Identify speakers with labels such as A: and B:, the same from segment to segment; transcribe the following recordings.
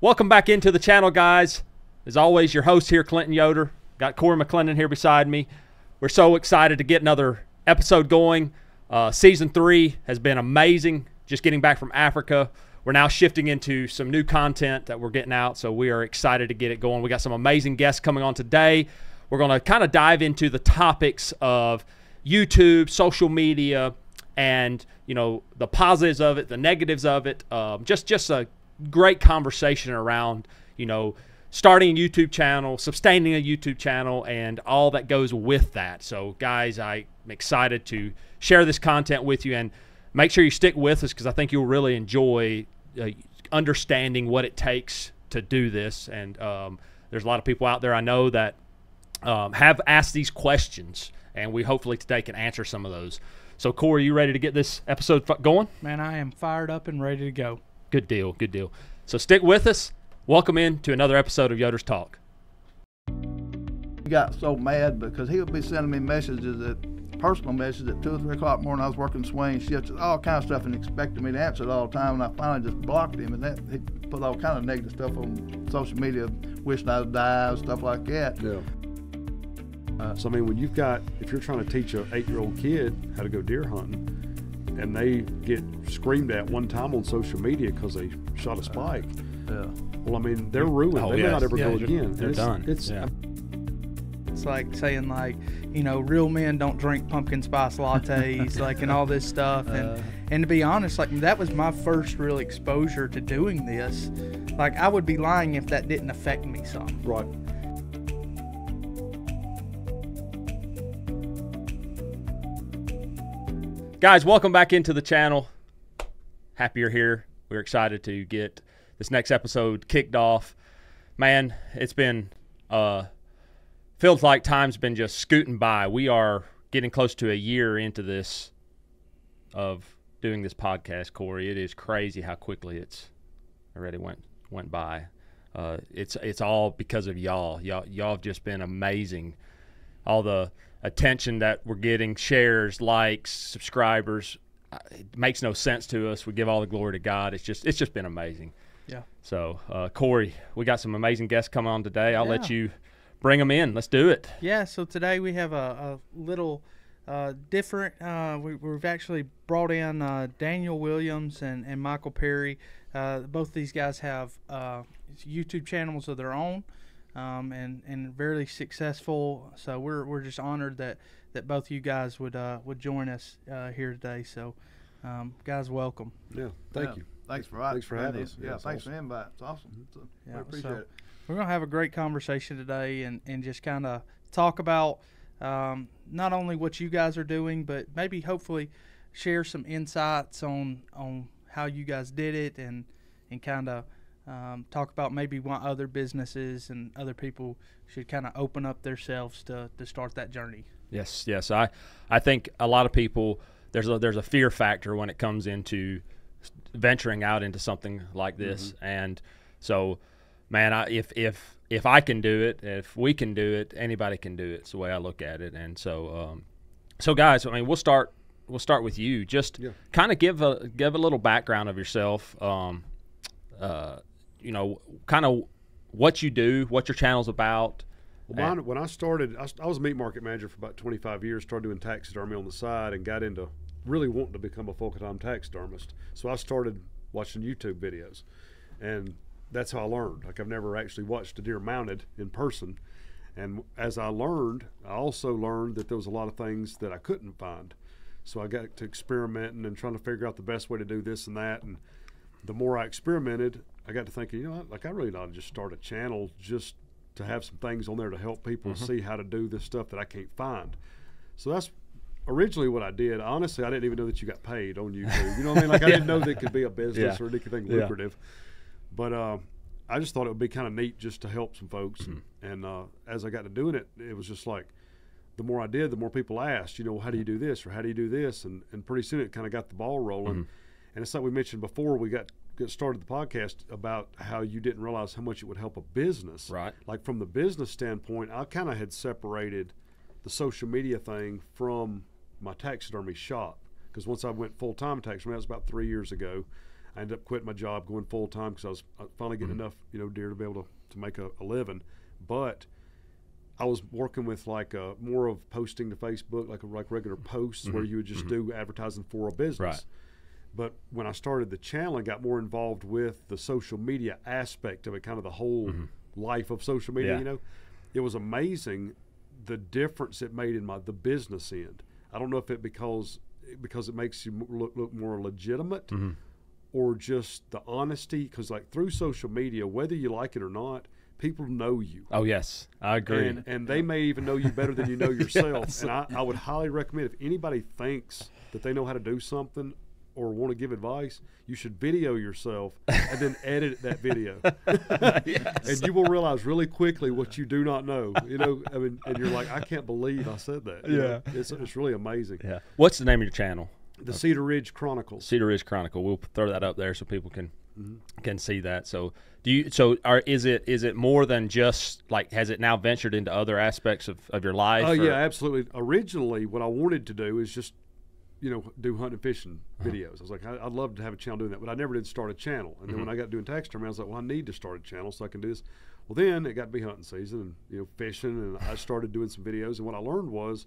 A: Welcome back into the channel, guys. As always, your host here, Clinton Yoder. Got Corey McClendon here beside me. We're so excited to get another episode going. Season 3 has been amazing. Just getting back from Africa. We're now shifting into some new content that we're getting out, so we are excited to get it going. We got some amazing guests coming on today. We're going to kind of dive into the topics of YouTube, social media, and the positives of it, the negatives of it. Just a great conversation around starting a YouTube channel, sustaining a YouTube channel, and all that goes with that. So guys, I'm excited to share this content with you, and make sure you stick with us because I think you'll really enjoy understanding what it takes to do this. And there's a lot of people out there I know that have asked these questions, and we hopefully today can answer some of those. So Corey, you ready to get this episode going?
B: Man, I am fired up and ready to go.
A: Good deal, good deal. So stick with us. Welcome in to another episode of Yoders Talk.
C: He got so mad because he would be sending me messages, personal messages at 2 or 3 o'clock in the morning. I was working swing shifts, all kind of stuff, and expected me to answer it all the time. And I finally just blocked him, and he put all kind of negative stuff on social media, wishing I'd die, stuff like that.
D: Yeah. So I mean, if you're trying to teach an 8-year-old kid how to go deer hunting, and they get screamed at one time on social media because they shot a spike.
C: Yeah.
D: Well, I mean, they're ruined. They may not ever go again.
A: They're done.
B: It's like saying, real men don't drink pumpkin spice lattes, and all this stuff. And to be honest, that was my first real exposure to doing this. I would be lying if that didn't affect me some.
D: Right.
A: Guys, welcome back into the channel. Happy you're here. We're excited to get this next episode kicked off. Man, it's been feels like time's been just scooting by. We are getting close to a year into this of doing this podcast, Corey. It is crazy how quickly it's already went by. It's all because of y'all. Y'all have just been amazing. All the attention that we're getting, shares, likes, subscribers, it makes no sense to us. We give all the glory to God. It's just been amazing.
B: Yeah.
A: So Corey, we got some amazing guests coming on today. I'll let you bring them in. Let's do it.
B: Yeah. So today we have a little different. We've actually brought in Daniel Williams and Michael Perry. Both these guys have YouTube channels of their own. And very successful. So we're just honored that both of you guys would join us here today. So guys, welcome.
D: Yeah, thank you.
C: Thanks for
D: having us.
C: Yeah, thanks for the invite. It's awesome. We appreciate it.
B: We're gonna have a great conversation today and just kind of talk about not only what you guys are doing, but maybe hopefully share some insights on how you guys did it and kind of talk about maybe why other businesses and other people should kind of open up themselves to start that journey.
A: Yes. I think a lot of people, there's a fear factor when it comes into venturing out into something like this. Mm-hmm. And so, man, if I can do it, if we can do it, anybody can do it. It's the way I look at it. And so, guys, I mean, we'll start with you. Just kind of give a little background of yourself. Kind of what you do, what your channel's about.
D: Well, when I started, I was a meat market manager for about 25 years, started doing taxidermy on the side, and got into really wanting to become a full-time taxidermist. So I started watching YouTube videos, and that's how I learned. I've never actually watched a deer mounted in person. And as I learned, I also learned that there was a lot of things that I couldn't find. So I got to experimenting and trying to figure out the best way to do this and that. And the more I experimented, I got to thinking, I really ought to just start a channel just to have some things on there to help people see how to do this stuff that I can't find. So that's originally what I did. Honestly, I didn't even know that you got paid on YouTube. You know what I mean? I didn't know that it could be a business or anything lucrative. But I just thought it would be kind of neat just to help some folks. And as I got to doing it, it was just like the more I did, the more people asked, how do you do this or how do you do this? And pretty soon it kind of got the ball rolling. And it's like we mentioned before, we got started the podcast about how you didn't realize how much it would help a business.
A: Right.
D: Like from the business standpoint, I kind of had separated the social media thing from my taxidermy shop, because once I went full-time taxidermy, that was about 3 years ago, I ended up quitting my job, going full time because I was finally getting enough, deer to be able to make a living. But I was working with like more of posting to Facebook, like regular posts where you would just do advertising for a business.
A: Right.
D: But when I started the channel and got more involved with the social media aspect of it, kind of the whole life of social media, it was amazing the difference it made in the business end. I don't know if it because it makes you look more legitimate or just the honesty, because like through social media, whether you like it or not, people know you.
A: Oh yes, I agree.
D: And they may even know you better than you know yourself. And I would highly recommend, if anybody thinks that they know how to do something or want to give advice, you should video yourself and then edit that video. And you will realize really quickly what you do not know. And you're like, I can't believe I said that. It's really amazing.
A: Yeah. What's the name of your channel?
D: The Cedar Ridge Chronicles.
A: Cedar Ridge Chronicle. We'll throw that up there so people can see that. So is it more than just like, has it now ventured into other aspects of your life?
D: Oh yeah, absolutely. Originally what I wanted to do is just do hunting and fishing videos. I was like, I'd love to have a channel doing that, but I never did start a channel. And then when I got doing taxidermy, I was like, well, I need to start a channel so I can do this. Well, then it got to be hunting season and fishing, and I started doing some videos. And what I learned was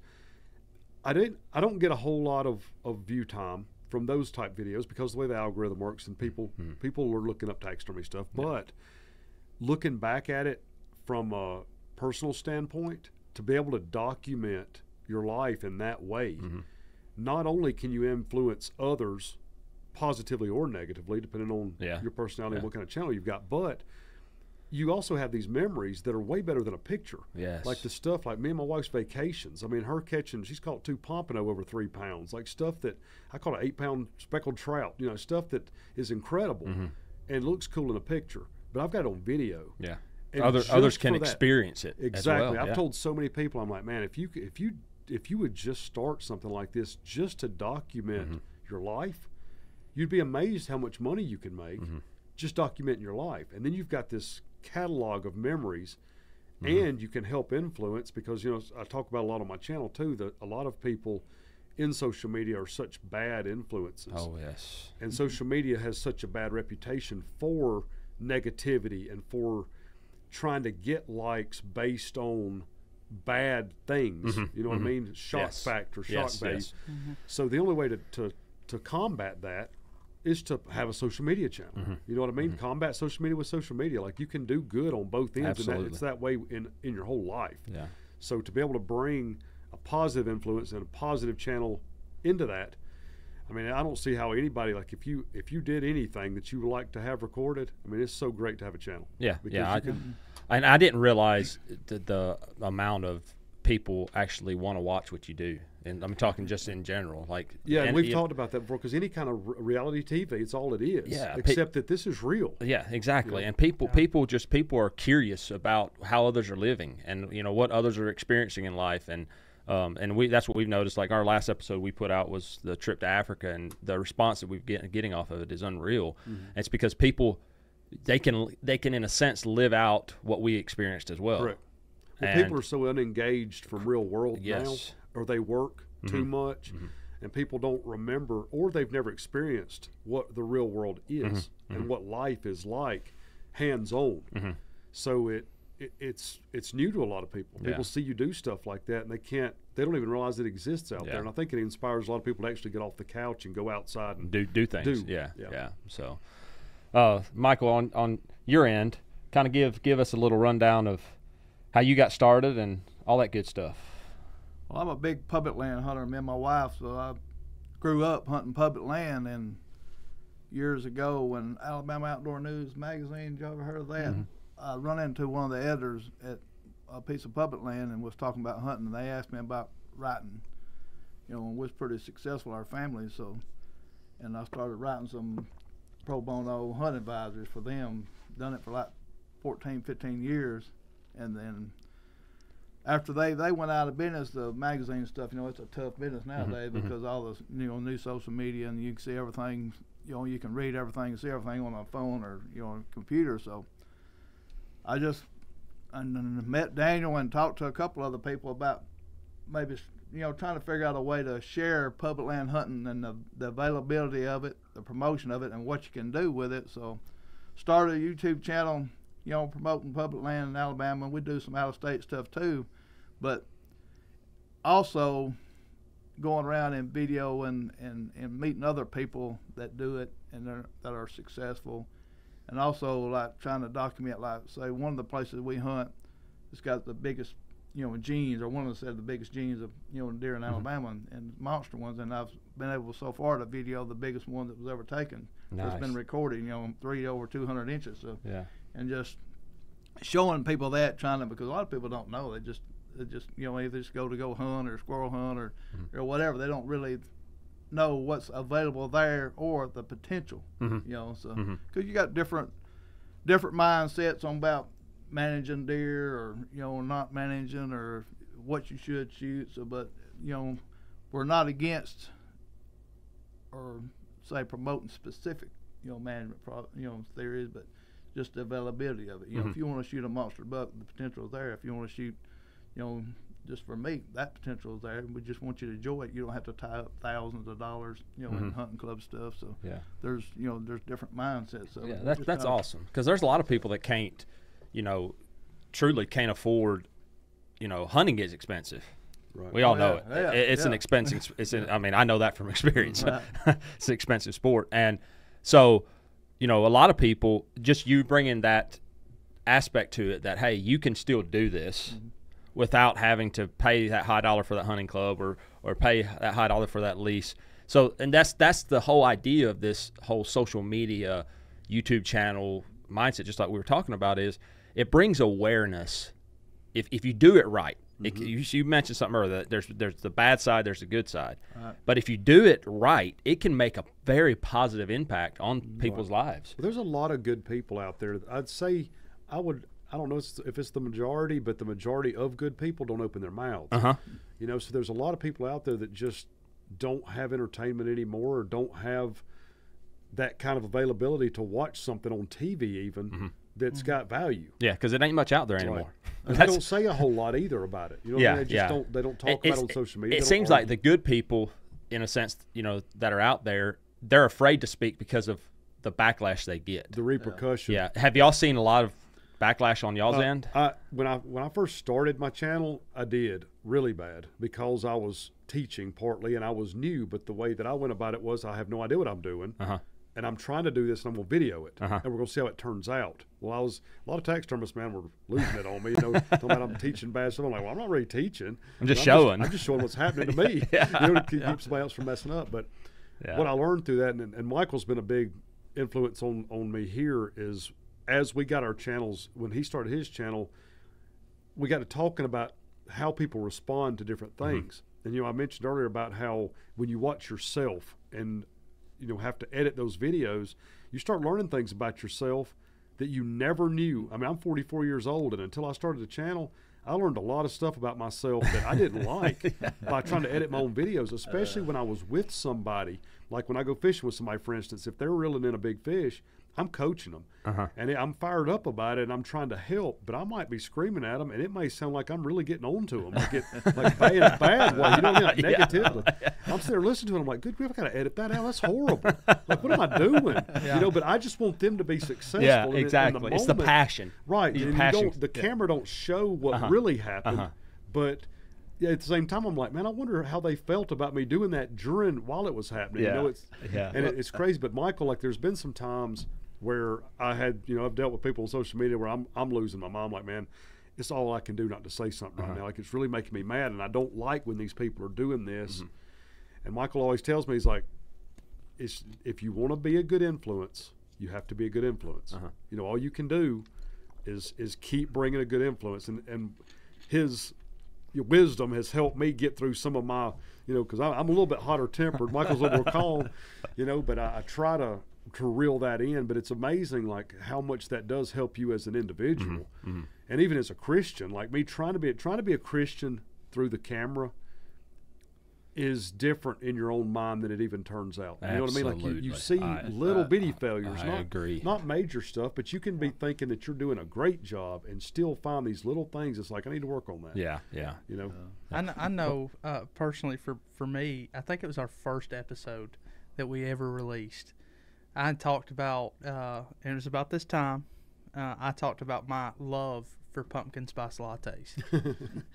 D: I don't get a whole lot of view time from those type videos because of the way the algorithm works, and people are looking up taxidermy stuff. But looking back at it from a personal standpoint, to be able to document your life in that way, not only can you influence others positively or negatively, depending on your personality and what kind of channel you've got, but you also have these memories that are way better than a picture.
A: Yes.
D: Like the stuff like me and my wife's vacations. I mean, her catching, she's caught 2 pompano over 3 pounds. Like stuff that, I caught an 8-pound speckled trout, stuff that is incredible and looks cool in a picture. But I've got it on video.
A: Yeah.
D: And
A: Others can experience it.
D: Exactly.
A: As well.
D: I've told so many people, I'm like, man, if you would just start something like this just to document your life, you'd be amazed how much money you can make just documenting your life. And then you've got this catalog of memories, and you can help influence, because I talk about a lot on my channel too, that a lot of people in social media are such bad influences.
A: Oh yes.
D: And social media has such a bad reputation for negativity and for trying to get likes based on bad things. You know what I mean? Shock factor, shock value. So the only way to combat that is to have a social media channel. You know what I mean? Combat social media with social media. Like, you can do good on both ends.
A: Absolutely.
D: And it's that way in your whole life.
A: Yeah.
D: So to be able to bring a positive influence and a positive channel into that, I mean, I don't see how anybody, like, if you did anything that you would like to have recorded, I mean, it's so great to have a channel.
A: Yeah, and I didn't realize the amount of people actually want to watch what you do. And I'm talking just in general, like,
D: and we've talked about that before, because any kind of reality TV, it's all it is.
A: Yeah,
D: except that this is real.
A: Yeah, exactly. And people are curious about how others are living, and what others are experiencing in life, and that's what we've noticed. Like, our last episode we put out was the trip to Africa, and the response that we've getting off of it is unreal. And it's because people, they can in a sense live out what we experienced as well.
D: Correct. Well, people are so unengaged from real world now, or they work too much, and people don't remember, or they've never experienced what the real world is and what life is like hands-on. So it's new to a lot of people. People see you do stuff like that, and they don't even realize it exists out there. And I think it inspires a lot of people to actually get off the couch and go outside and
A: do things. Yeah. So, Michael, on your end, kind of give us a little rundown of how you got started and all that good stuff.
C: Well, I'm a big public land hunter, me and my wife, so I grew up hunting public land. And years ago, when Alabama Outdoor News magazine, did you ever heard of that? I run into one of the editors at a piece of public land and was talking about hunting, and they asked me about writing. And was pretty successful, our family, and I started writing some pro bono hunt advisories for them. Done it for like 14, 15 years. And then after they went out of business, the magazine stuff, it's a tough business nowadays because all this, new social media, and you can see everything, you can read everything and see everything on a phone or, on a computer. So I met Daniel and talked to a couple other people about maybe, trying to figure out a way to share public land hunting and the availability of it, the promotion of it, and what you can do with it. So started a YouTube channel, promoting public land in Alabama. We do some out-of-state stuff too, but also going around and video and meeting other people that do it and that are successful, and also like trying to document, like say one of the places we hunt, it's got the biggest genes, or one of the biggest genes of deer in Alabama, and monster ones, and I've been able so far to video the biggest one that was ever taken.
A: Nice.
C: That's been recorded, 3 over 200 inches. So
A: yeah,
C: and just showing people that, because a lot of people don't know. They just either just go hunt or squirrel hunt or whatever. They don't really know what's available there or the potential. So because you got different mindsets on about managing deer, or not managing, or what you should shoot. So, but we're not against or say promoting specific management theories, but just the availability of it. If you want to shoot a monster buck, the potential is there. If you want to shoot just for meat, that potential is there. We just want you to enjoy it. You don't have to tie up thousands of dollars in hunting club stuff. So there's there's different mindsets. So
A: that's awesome, because there's a lot of people that can't truly can't afford, hunting is expensive. Right. We all know it.
C: Yeah,
A: it's an expensive. I mean, I know that from experience. Right. It's an expensive sport, and so, a lot of people, just you bringing that aspect to it, that hey, you can still do this without having to pay that high dollar for that hunting club or pay that high dollar for that lease. So, and that's the whole idea of this whole social media, YouTube channel mindset, just like we were talking about, is it brings awareness if you do it right. You mentioned something earlier, that there's the bad side, there's the good side. Right. But if you do it right, it can make a very positive impact on people's lives.
D: Well, there's a lot of good people out there. I'd say I don't know if it's the majority, but the majority of good people don't open their mouths. So there's a lot of people out there that just don't have entertainment anymore, or don't have that kind of availability to watch something on TV even that's got value.
A: Yeah, because it ain't much out there anymore.
D: And they don't say a whole lot either about it. They don't talk about it on social media.
A: It seems like the good people, in a sense, that are out there, they're afraid to speak because of the backlash they get.
D: The repercussion.
A: Yeah. Have y'all seen a lot of backlash on y'all's end?
D: When I first started my channel, I did really bad, because I was teaching partly and I was new, but the way that I went about it was I have no idea what I'm doing. And I'm trying to do this, and I'm going to video it, and we're going to see how it turns out. Well, a lot of taxidermists, man, were losing it on me. Talking about I'm teaching bad stuff. I'm like, well, I'm not really teaching.
A: I'm just showing.
D: I'm just showing what's happening to me. To keep somebody else from messing up. But what I learned through that, and Michael's been a big influence on me here, is as we got our channels, when he started his channel, we got to talking about how people respond to different things. And I mentioned earlier about how when you watch yourself and have to edit those videos, you start learning things about yourself that you never knew. I mean, I'm 44 years old, and until I started the channel, I learned a lot of stuff about myself that I didn't like by trying to edit my own videos, especially when I was with somebody. Like when I go fishing with somebody, for instance, if they're reeling in a big fish, I'm coaching them, and I'm fired up about it, and I'm trying to help, but I might be screaming at them, and it may sound like I'm really getting on to them, like in a bad way, like negatively. I'm sitting there listening to them, I'm like, good grief, I got to edit that out. That's horrible. Like, what am I doing? But I just want them to be successful.
A: Yeah, exactly.
D: In the moment,
A: it's the passion.
D: Right. The camera don't show what really happened, but at the same time, I'm like, man, I wonder how they felt about me doing that while it was happening. It's crazy. But Michael, like, there's been some times where I had, I've dealt with people on social media where I'm losing my mind. Like, man, it's all I can do not to say something right now. Like, it's really making me mad, and I don't like when these people are doing this. And Michael always tells me, he's like, if you want to be a good influence, you have to be a good influence. All you can do is keep bringing a good influence, and his wisdom has helped me get through some of my, because I'm a little bit hotter tempered. Michael's a little more calm, but I try to reel that in. But it's amazing, like, how much that does help you as an individual, and even as a Christian. Like me trying to be a Christian through the camera, is different in your own mind than it even turns out. You know what I mean? Like you
A: Absolutely.
D: see little bitty failures,
A: I agree.
D: not major stuff, but you can be thinking that you're doing a great job and still find these little things. It's like, I need to work on that.
A: Yeah, yeah.
D: You know?
B: I know personally for me, I think it was our first episode that we ever released. I talked about, and it was about this time, I talked about my love for pumpkin spice lattes.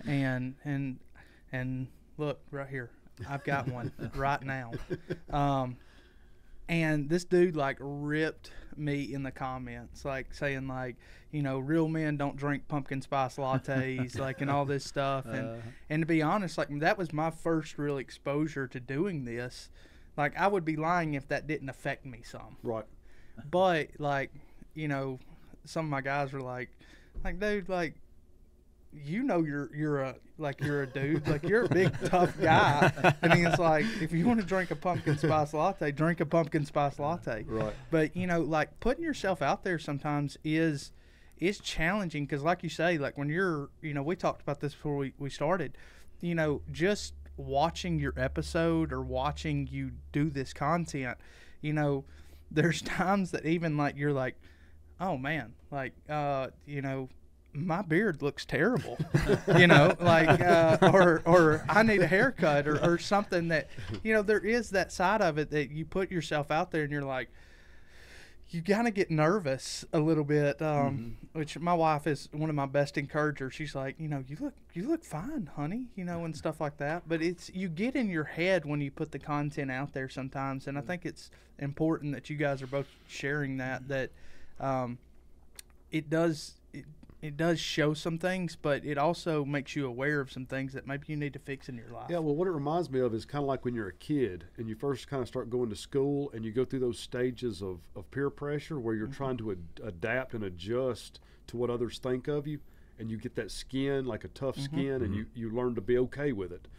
B: and look right here. I've got one right now. And this dude like ripped me in the comments, like saying like, you know, real men don't drink pumpkin spice lattes, like, and all this stuff. And to be honest, like, that was my first real exposure to doing this. Like, I would be lying if that didn't affect me some.
D: Right.
B: But like, you know, some of my guys were like, dude, like, you know, you're a dude, like, you're a big tough guy. And he's like, if you want to drink a pumpkin spice latte, drink a pumpkin spice latte.
D: Right.
B: But you know, like, putting yourself out there sometimes is challenging, because like you say, like, when you're, you know, we talked about this before we started, you know, just watching your episode or watching you do this content, you know, there's times that even like you're like, oh man, like, you know, my beard looks terrible, you know, like, or I need a haircut or something that, you know, there is that side of it that you put yourself out there and you're like, you kind of get nervous a little bit, which my wife is one of my best encouragers. She's like, you know, you look fine, honey, you know, and stuff like that. But it's, you get in your head when you put the content out there sometimes. And I think it's important that you guys are both sharing that it does show some things, but it also makes you aware of some things that maybe you need to fix in your life.
D: Yeah, well, what it reminds me of is kind of like when you're a kid and you first kind of start going to school and you go through those stages of peer pressure where you're trying to adapt and adjust to what others think of you, and you get that skin, like a tough skin, and you learn to be okay with it.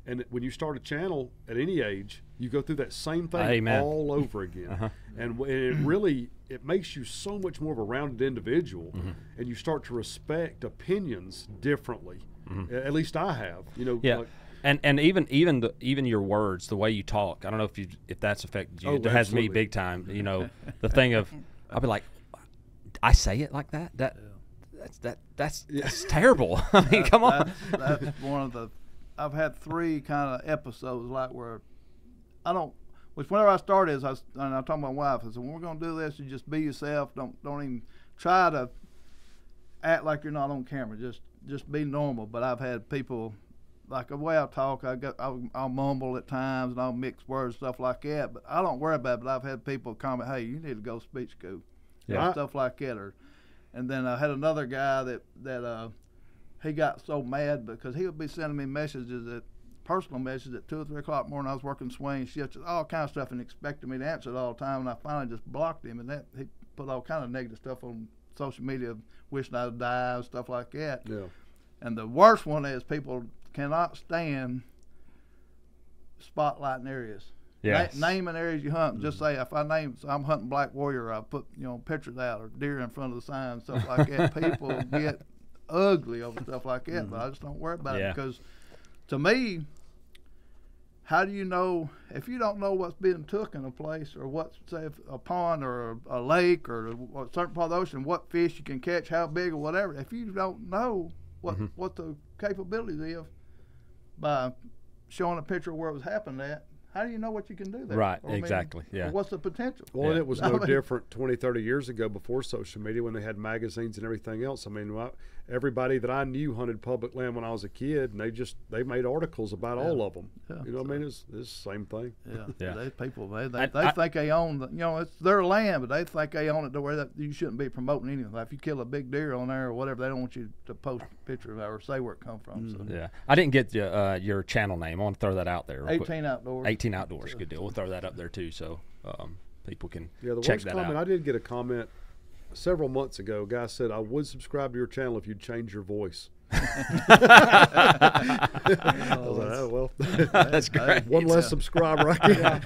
D: And when you start a channel at any age, you go through that same thing all over again. And it really, it makes you so much more of a rounded individual, and you start to respect opinions differently. At least I have, you know.
A: Yeah.
D: Like,
A: and even your words, the way you talk, I don't know if that's affected you.
D: Oh,
A: it has
D: absolutely.
A: me big time. You know, the thing of, I'll be like, I say it like that. That's terrible. I mean, come on.
C: That's one of the. I've had 3 kind of episodes like where I don't. Which whenever I started, and I told my wife, I said, when we're gonna do this, you just be yourself. Don't even try to act like you're not on camera. Just be normal. But I've had people, like the way I talk, I'll mumble at times and I'll mix words, stuff like that. But I don't worry about it. But I've had people comment, hey, you need to go speech school, stuff like that. And then I had another guy that he got so mad because he would be sending me personal messages at 2 or 3 o'clock in the morning. I was working swing shifts, all kind of stuff, and expected me to answer it all the time. And I finally just blocked him, and he put all kind of negative stuff on social media, wishing I'd die and stuff like that.
D: yeah.
C: And the worst one is people cannot stand spotlighting areas.
A: Yes.
C: Naming areas you hunt. Just say if I'm hunting black warrior, I put pictures out or deer in front of the sign, stuff like that. People get ugly over stuff like that, but I just don't worry about it, because to me, how do you know if you don't know what's being took in a place, or what's, say, a pond or a lake or a certain part of the ocean, what fish you can catch, how big or whatever, if you don't know what the capabilities is by showing a picture of where it was happening at, how do you know what you can do there?
A: Right,
C: Or, I mean,
A: exactly, yeah.
C: or what's the potential?
D: Well, and it was no different 20, 30 years ago before social media when they had magazines and everything else. I mean, everybody that I knew hunted public land when I was a kid, and they made articles about all of them.
C: Yeah.
D: You know what I mean? It's the same thing.
C: Yeah. They think they own it's their land, but they think they own it to where that you shouldn't be promoting anything. Like if you kill a big deer on there or whatever, they don't want you to post a picture of it or say where it come from. So.
A: Yeah, I didn't get your channel name. I want to throw that out there.
C: 18 Outdoors.
A: 18 Outdoors, good deal. We'll throw that up there too, so people can
D: The
A: check
D: worst
A: that
D: comment,
A: out.
D: I did get a comment several months ago. A guy said, I would subscribe to your channel if you'd change your voice. I was like, oh, well,
A: That's great.
D: one less subscriber. I can.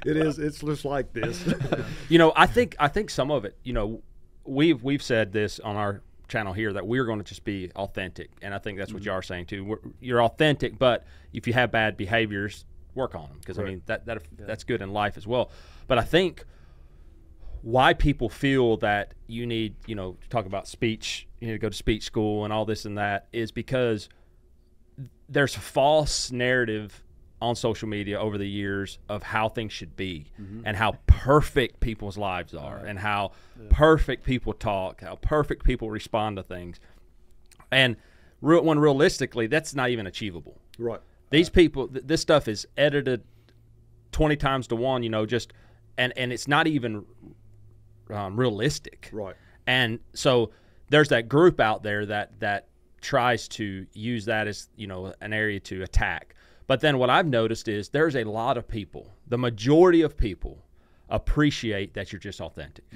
D: It's just like this.
A: You know, I think some of it. You know, we've said this on our channel here that we're going to just be authentic, and I think that's what you are saying too. You're authentic, but if you have bad behaviors, work on them, because I mean that's good in life as well. But I think why people feel that you need, to talk about speech, you need to go to speech school and all this and that, is because there's a false narrative on social media over the years of how things should be, and how perfect people's lives are, and how perfect people talk, how perfect people respond to things. And when realistically, that's not even achievable.
D: Right.
A: These people, this stuff is edited 20 times to 1, and it's not even realistic.
D: Right.
A: And so there's that group out there that tries to use that as, an area to attack. But then what I've noticed is there's a lot of people, the majority of people appreciate that you're just authentic,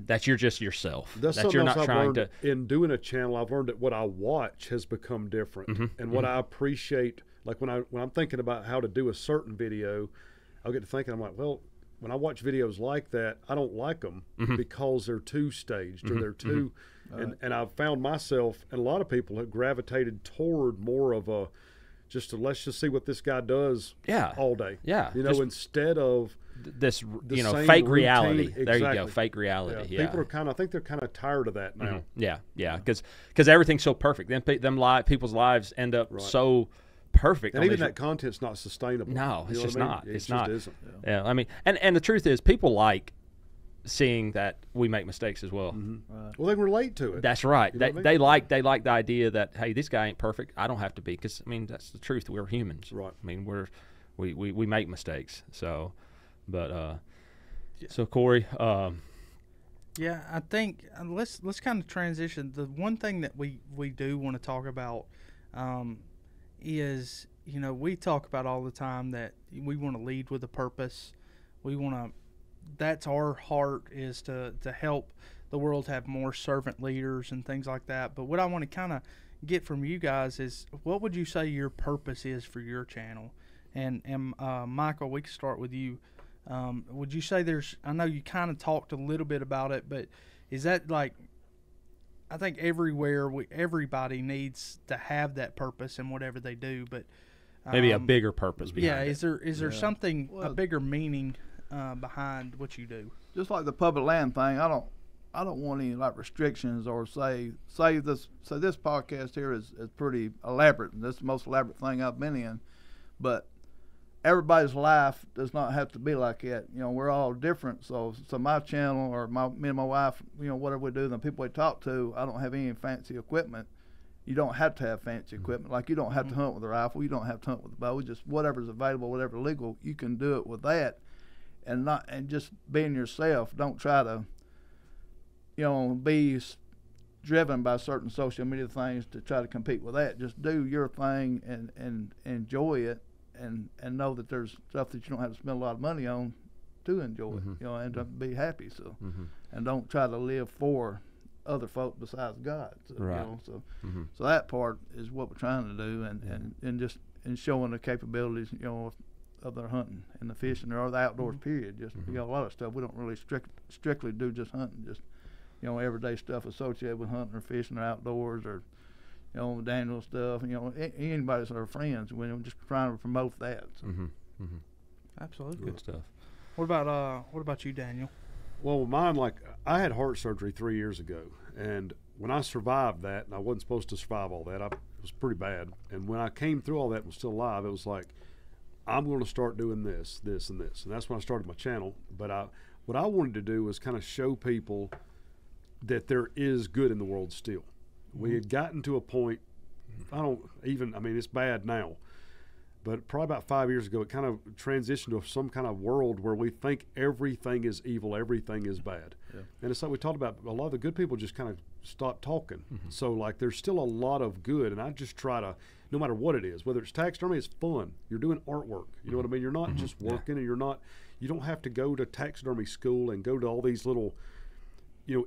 A: that you're just yourself,
D: That's
A: that you're not
D: I've
A: trying
D: learned
A: to.
D: In doing a channel, I've learned that what I watch has become different, and what I appreciate, like when I'm thinking about how to do a certain video, I'll get to thinking, I'm like, well, when I watch videos like that, I don't like them because they're too staged, or they're too, and I've found myself, and a lot of people have gravitated toward more of a, let's just see what this guy does all day.
A: Yeah.
D: Instead of
A: this,
D: same
A: fake
D: routine.
A: reality. There you
D: Exactly.
A: go, fake reality. Yeah.
D: People are I think they're kind of tired of that now.
A: Yeah, because everything's so perfect. Then people's lives end up so perfect.
D: And even that content's not sustainable.
A: No, it's just not.
D: It
A: It's
D: just
A: not.
D: isn't.
A: Yeah, I mean, and the truth is, people like seeing that we make mistakes as well.
D: Well, they relate to it.
A: That's right.
D: You know
A: They
D: what I mean?
A: they like the idea that, hey, this guy ain't perfect. I don't have to be, because I mean that's the truth. We're humans.
D: Right.
A: I mean we make mistakes. So, but so Corey.
B: Yeah, I think let's kind of transition. The one thing that we do want to talk about is, we talk about all the time that we want to lead with a purpose. We want to. That's our heart, is to help the world have more servant leaders and things like that. But what I want to kind of get from you guys is, what would you say your purpose is for your channel? And Michael, we can start with you. Would you say I know you kind of talked a little bit about it, but is that like, I think everybody needs to have that purpose in whatever they do, but
A: Maybe a bigger purpose behind
B: it. Is there something, a bigger meaning behind what you do?
C: Just like the public land thing, I don't want any like restrictions, or say this podcast here is pretty elaborate. This is the most elaborate thing I've been in, but everybody's life does not have to be like that. We're all different. So my channel, or me and my wife, whatever we do, the people we talk to, I don't have any fancy equipment. You don't have to have fancy equipment. Like, you don't have to hunt with a rifle. You don't have to hunt with a bow. Just whatever's available, whatever legal, you can do it with that, and just being yourself. Don't try to, be driven by certain social media things to try to compete with that. Just do your thing and enjoy it, and know that there's stuff that you don't have to spend a lot of money on to enjoy, and to be happy. So, and don't try to live for other folk besides God. So,
A: Right.
C: So that part is what we're trying to do, and just showing the capabilities, of their hunting and the fishing, or the outdoors period. Just a lot of stuff we don't really strictly do just hunting. Just everyday stuff associated with hunting or fishing or outdoors, or Daniel stuff. Anybody's our friends. We're just trying to promote that. So.
B: Absolutely.
A: Good stuff.
B: What about you, Daniel?
D: Well, mine, like, I had heart surgery 3 years ago, and when I survived that, and I wasn't supposed to survive all that, it was pretty bad. And when I came through all that and was still alive, it was like, I'm going to start doing this, this, and this. And that's when I started my channel. But what I wanted to do was kind of show people that there is good in the world still. We had gotten to a point, it's bad now, but probably about 5 years ago, it kind of transitioned to some kind of world where we think everything is evil, everything is bad. Yeah. And it's like we talked about, a lot of the good people just kind of stopped talking. So, like, there's still a lot of good, and I just try to, no matter what it is, whether it's taxidermy, it's fun. You're doing artwork. You know what I mean? You're not just working, and you don't have to go to taxidermy school and go to all these little,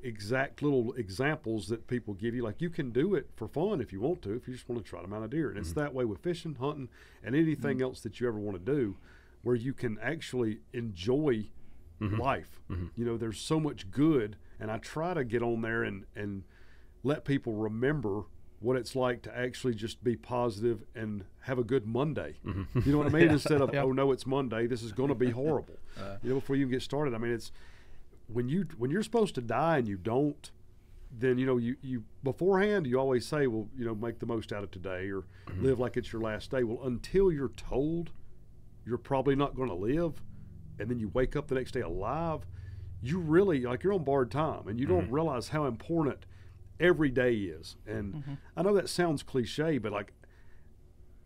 D: exact little examples that people give you. Like, you can do it for fun if you want to, if you just want to try to mount a deer. And it's that way with fishing, hunting, and anything else that you ever want to do, where you can actually enjoy life. There's so much good, and I try to get on there and let people remember what it's like to actually just be positive and have a good Monday.
A: Mm-hmm.
D: You know what I mean? Instead of,
B: Yep.
D: oh no, it's Monday, this is going to be horrible. Before you get started, I mean, it's when you're supposed to die and you don't, then you beforehand you always say, well, make the most out of today, or live like it's your last day. Well, until you're told you're probably not going to live, and then you wake up the next day alive, you really, like, you're on borrowed time, and you don't realize how important every day is. And I know that sounds cliche, but like,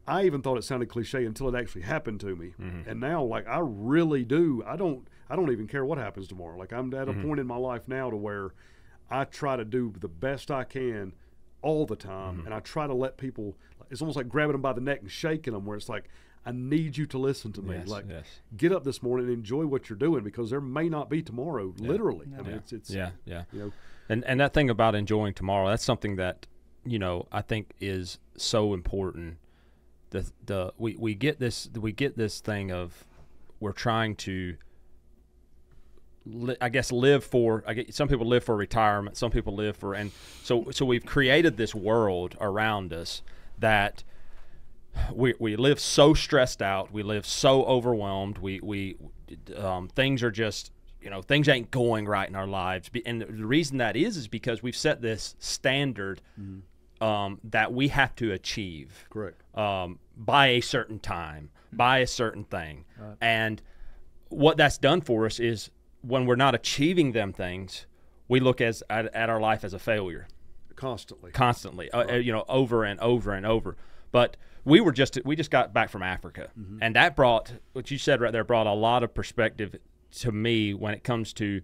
D: I even thought it sounded cliche until it actually happened to me. And now, like, I really do. I don't even care what happens tomorrow. Like, I'm at a point in my life now to where I try to do the best I can all the time, and I try to let people, it's almost like grabbing them by the neck and shaking them, where it's like, I need you to listen to me. Get up this morning and enjoy what you're doing, because there may not be tomorrow, literally. I mean, it's
A: And that thing about enjoying tomorrow, that's something that, I think is so important. We get this thing of, we're trying to, live for. Some people live for retirement. Some people live for, and so we've created this world around us that we live so stressed out. We live so overwhelmed. We things are just, things ain't going right in our lives. And the reason that is because we've set this standard that we have to achieve.
D: correct.
A: By a certain time, by a certain thing. And what that's done for us is, when we're not achieving them things, we look at our life as a failure. Constantly, over and over and over. But we just got back from Africa, and that brought, what you said right there, brought a lot of perspective to me when it comes to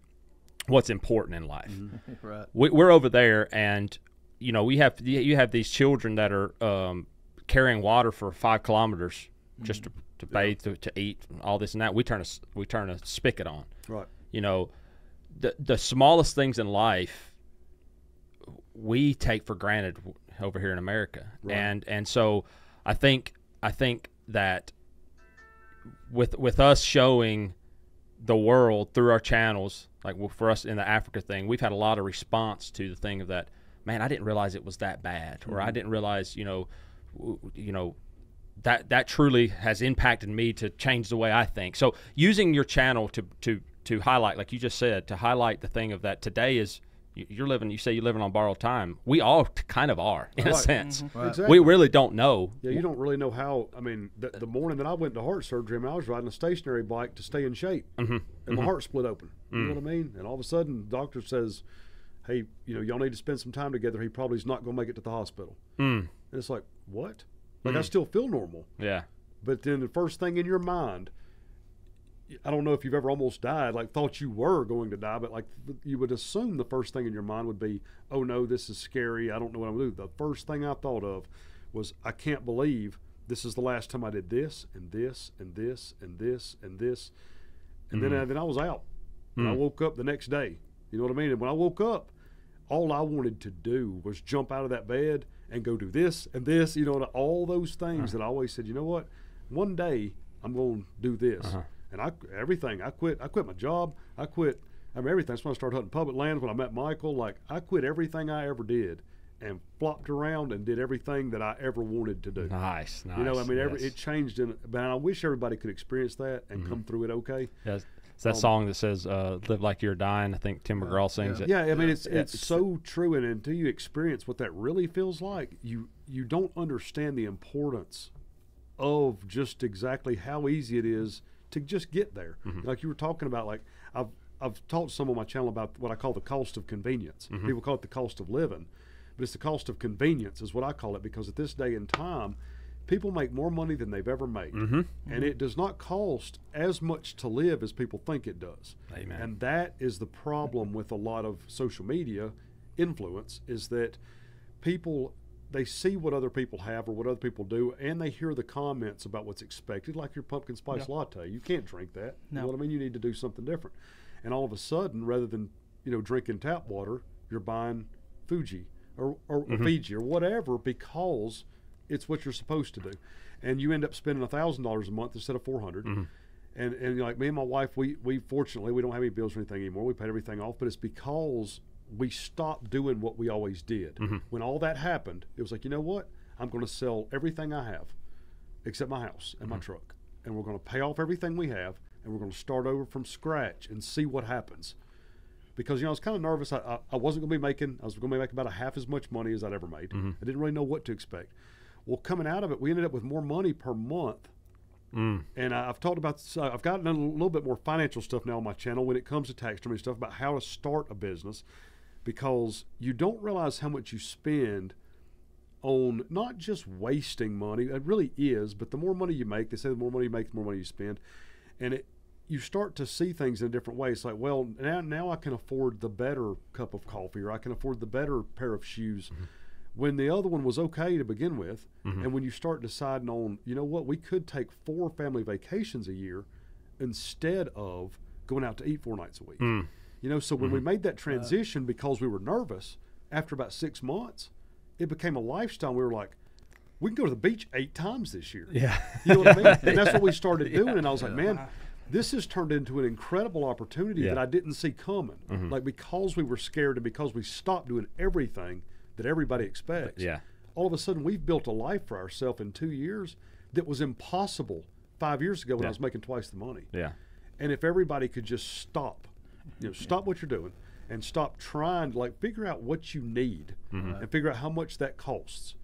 A: what's important in life.
C: Right.
A: We're over there, and you have these children that are carrying water for 5 kilometers just to bathe, to eat, and all this and that. We turn a spigot on.
D: Right.
A: The smallest things in life we take for granted over here in America.
D: Right.
A: And so I think that with us showing the world through our channels, like for us in the Africa thing, we've had a lot of response to the thing of that, man, I didn't realize it was that bad, or I didn't realize, that truly has impacted me to change the way I think. So using your channel to highlight, like you just said, to highlight the thing of that today is, you say you're living on borrowed time. We all kind of are, in a sense.
C: Right.
D: Exactly.
A: We really don't know.
D: Yeah, you don't really know how. I mean, the morning that I went to heart surgery, I was riding a stationary bike to stay in shape, and my heart split open. You know what I mean? And all of a sudden, the doctor says, hey, y'all need to spend some time together. He probably is not going to make it to the hospital. And it's like, what? Like, I still feel normal.
A: Yeah.
D: But then the first thing in your mind, I don't know if you've ever almost died, like thought you were going to die, but like you would assume the first thing in your mind would be, oh no, this is scary, I don't know what I'm going to do. The first thing I thought of was, I can't believe this is the last time I did this and this and this and this and this. And then I was out. And I woke up the next day. You know what I mean? And when I woke up, all I wanted to do was jump out of that bed and go do this and this, and all those things that I always said, you know what, one day I'm going to do this. And I quit my job. I quit everything. That's when I started hunting public lands. When I met Michael, like, I quit everything I ever did and flopped around and did everything that I ever wanted to do.
A: Nice.
D: It changed but I wish everybody could experience that and come through it okay.
A: Yes. It's that song that says, live like you're dying. I think Tim McGraw sings it.
D: Yeah, I mean, it's so true. And until you experience what that really feels like, you don't understand the importance of just exactly how easy it is to just get there. Like you were talking about, like I've taught some on my channel about what I call the cost of convenience. People call it the cost of living, but it's the cost of convenience is what I call it, because at this day and time, people make more money than they've ever made. And it does not cost as much to live as people think it does.
A: Amen.
D: And that is the problem with a lot of social media influence, is that people, they see what other people have or what other people do, and they hear the comments about what's expected, like your pumpkin spice latte. You can't drink that.
B: No.
D: You know what I mean? You need to do something different. And all of a sudden, rather than drinking tap water, you're buying Fuji or Fiji or whatever, because it's what you're supposed to do. And you end up spending $1,000 a month instead of $400. And like me and my wife, we fortunately, we don't have any bills or anything anymore. We paid everything off, but it's because we stopped doing what we always did. When all that happened, it was like, you know what? I'm going to sell everything I have except my house and my truck. And we're going to pay off everything we have, and we're going to start over from scratch and see what happens. Because, I was kind of nervous. I wasn't going to be making, I was going to make about half as much money as I'd ever made. I didn't really know what to expect. Well, coming out of it, we ended up with more money per month. And I've talked about, I've gotten a little bit more financial stuff now on my channel when it comes to taxidermy stuff, about how to start a business, because you don't realize how much you spend on not just wasting money. It really is, but the more money you make, they say the more money you make, the more money you spend. And you start to see things in a different way. It's like, well, now I can afford the better cup of coffee, or I can afford the better pair of shoes, when the other one was okay to begin with. And when you start deciding on, you know what, we could take 4 family vacations a year instead of going out to eat 4 nights a week. So when we made that transition, because we were nervous, after about 6 months, it became a lifestyle. We were like, we can go to the beach 8 times this year.
A: Yeah.
D: You know what I mean? And that's what we started doing. And I was like, man, this has turned into an incredible opportunity that I didn't see coming. Like, because we were scared and because we stopped doing everything that everybody expects. All of a sudden, we've built a life for ourselves in 2 years that was impossible 5 years ago when I was making twice the money. And if everybody could just stop, stop what you're doing and stop trying to, like, figure out what you need and figure out how much that costs.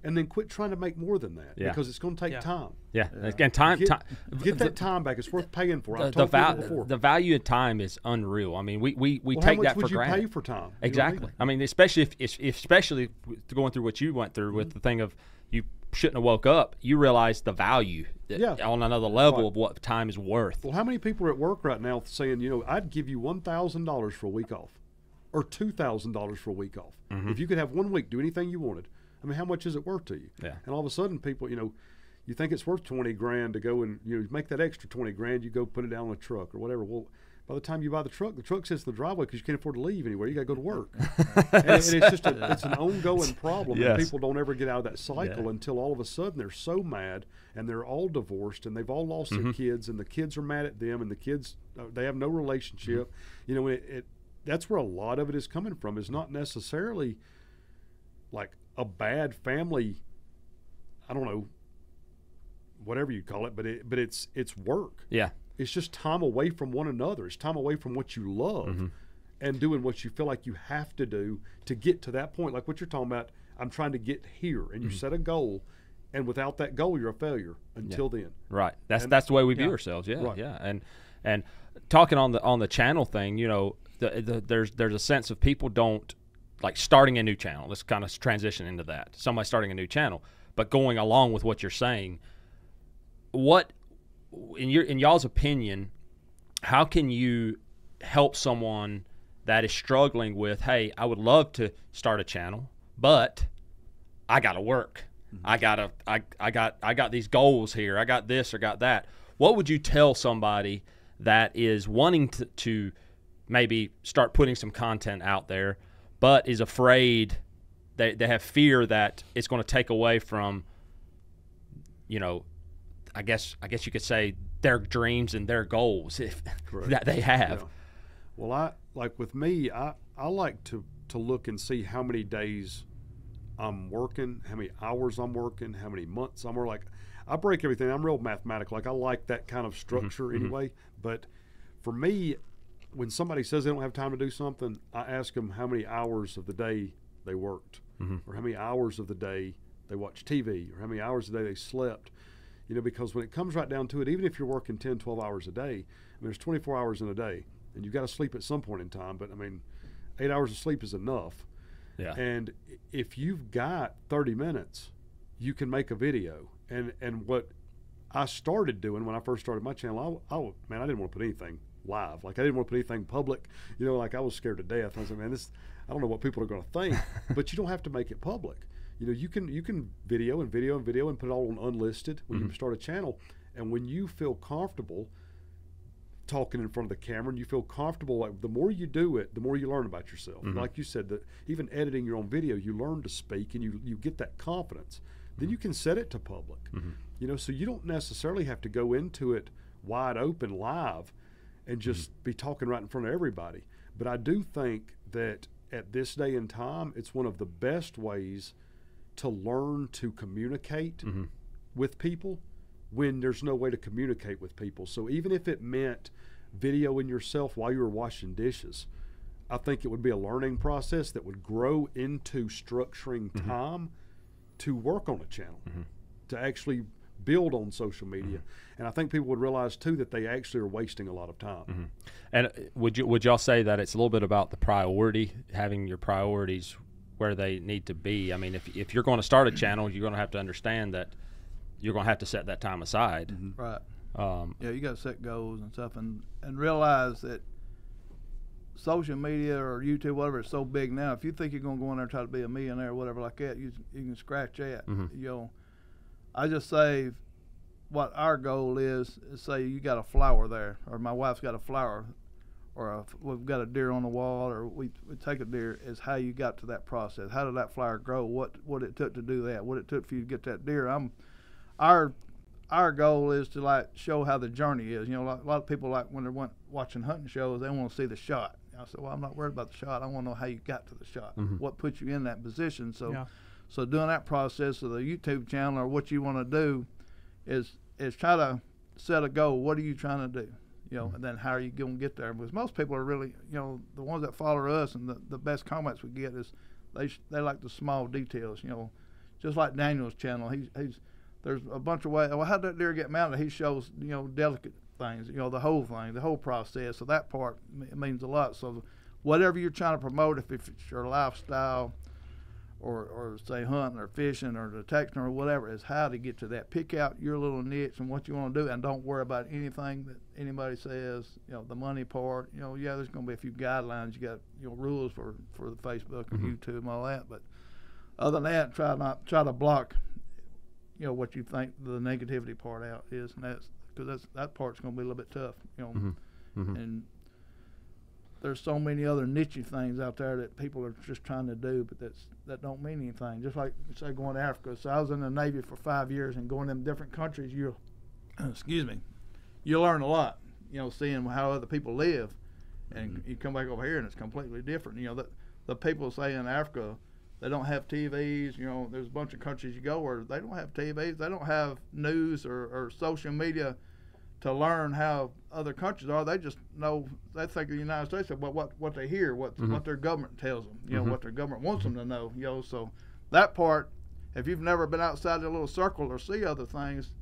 D: And then quit trying to make more than that, because it's going to take time.
A: Again, time.
D: Get that time back. It's worth paying for.
A: The value of time is unreal. I mean, we take that for granted. How much would you
D: pay for time?
A: Exactly. I mean, especially especially going through what you went through with the thing of you shouldn't have woke up. You realize the value on another level of what time is worth.
D: Well, how many people are at work right now saying, I'd give you $1,000 for a week off, or $2,000 for a week off. If you could have 1 week, do anything you wanted. I mean, how much is it worth to you? And all of a sudden, people, you think it's worth 20 grand to go and make that extra 20 grand. You go put it down on a truck or whatever. Well, by the time you buy the truck sits in the driveway because you can't afford to leave anywhere. You got to go to work, and it's just it's an ongoing problem. And people don't ever get out of that cycle until all of a sudden they're so mad, and they're all divorced, and they've all lost their kids, and the kids are mad at them, and the kids they have no relationship. That's where a lot of it is coming from. Is not necessarily like a bad family, I don't know, whatever you call it, but it's work. It's just time away from one another. It's time away from what you love and doing what you feel like you have to do to get to that point. Like what you're talking about, I'm trying to get here, and you set a goal, and without that goal, you're a failure until then.
A: Right. That's the way we view ourselves. And talking on the channel thing, there's a sense of people don't like starting a new channel. Let's kind of transition into that. Somebody starting a new channel, but going along with what you're saying, what in y'all's opinion, how can you help someone that is struggling with, hey, I would love to start a channel, but I got to work. I got these goals here. I got this or got that. What would you tell somebody that is wanting to maybe start putting some content out there, but is afraid, they have fear that it's going to take away from, I guess you could say their dreams and their goals that they have.
D: Well, with me, I like to look and see how many days I'm working, how many hours I'm working, how many months I'm working. Like, I break everything. I'm real mathematical. Like, I like that kind of structure anyway. But for me, when somebody says they don't have time to do something, I ask them how many hours of the day they worked, or how many hours of the day they watched TV, or how many hours a day they slept. Because when it comes right down to it, even if you're working 10, 12 hours a day, I mean, there's 24 hours in a day, and you've got to sleep at some point in time. But, I mean, 8 hours of sleep is enough. And if you've got 30 minutes, you can make a video. And what I started doing when I first started my channel, I didn't want to put anything live. Like, I didn't want to put anything public. Like, I was scared to death. I was like, man, I don't know what people are going to think. But you don't have to make it public. You can video and put it all on unlisted when you start a channel. And when you feel comfortable talking in front of the camera, and you feel comfortable, like, the more you do it, the more you learn about yourself. Like you said, that even editing your own video, you learn to speak, and you get that confidence. Then you can set it to public. So you don't necessarily have to go into it wide open live and just be talking right in front of everybody. But I do think that at this day and time, it's one of the best ways to learn to communicate with people when there's no way to communicate with people. So even if it meant videoing yourself while you were washing dishes, I think it would be a learning process that would grow into structuring time to work on a channel, to actually build on social media. And I think people would realize too that they actually are wasting a lot of time.
A: And would y'all say that it's a little bit about the priority, having your priorities where they need to be? I mean, if you're going to start a channel, you're going to have to understand that you're going to have to set that time aside.
C: Right. Yeah, you got to set goals and stuff, and realize that social media or YouTube, whatever, is so big now. If you think you're going to go in there and try to be a millionaire or whatever like that, you can scratch that. You know, I just say what our goal is say you got a flower there, or my wife's got a flower, or we've got a deer on the wall, or we take a deer, is how you got to that process. How did that flower grow? What it took to do that? What it took for you to get that deer? Our goal is to like show how the journey is. You know, a lot of people, like when they're watching hunting shows, they want to see the shot. I said, well, I'm not worried about the shot. I want to know how you got to the shot. What put you in that position? So, so doing that process of the YouTube channel, or what you want to do, is try to set a goal. What are you trying to do? You know, and then how are you going to get there? Because most people are really, you know, the ones that follow us, and the best comments we get is they like the small details. You know, just like Daniel's channel, there's a bunch of ways. Well, how did that deer get mounted? He shows, you know, delicate things, you know, the whole thing, the whole process. So that part means a lot. So whatever you're trying to promote, if it's your lifestyle, or say hunting or fishing or detecting or whatever, is how to get to that. Pick out your little niche and what you want to do, and don't worry about anything that anybody says. You know, the money part. You know, yeah, there's going to be a few guidelines. You got, you know, rules for the Facebook and YouTube and all that. But other than that, try to block, you know, what you think the negativity part out is, and that's because that part's going to be a little bit tough. You know, and there's so many other niche things out there that people are just trying to do, but that don't mean anything. Just like, say, going to Africa. So I was in the Navy for 5 years, and going to them different countries, you learn a lot. You know, seeing how other people live, and you come back over here and it's completely different. You know, the people say in Africa they don't have TVs. You know, there's a bunch of countries you go where they don't have TVs. They don't have news or social media to learn how other countries are. They just know, they think of the United States about what they hear, what their government tells them, you know, what their government wants them to know, you know. So that part, if you've never been outside the little circle or see other things,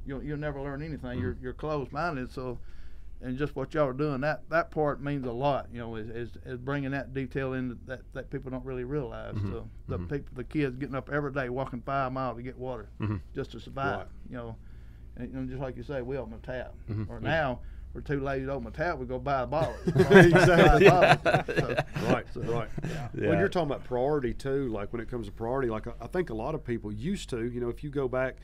C: you'll never learn anything. You're closed-minded. So, and just what y'all are doing, that part means a lot, you know, is bringing that detail in that people don't really realize. So the kids getting up every day, walking 5 miles to get water just to survive, you know. And, you know, just like you say, we open a tap. Or now we're too lazy to open a tap. We go buy a bottle.
D: Exactly.
C: Right.
D: When you're talking about priority too, like when it comes to priority, like I think a lot of people used to, you know, if you go back,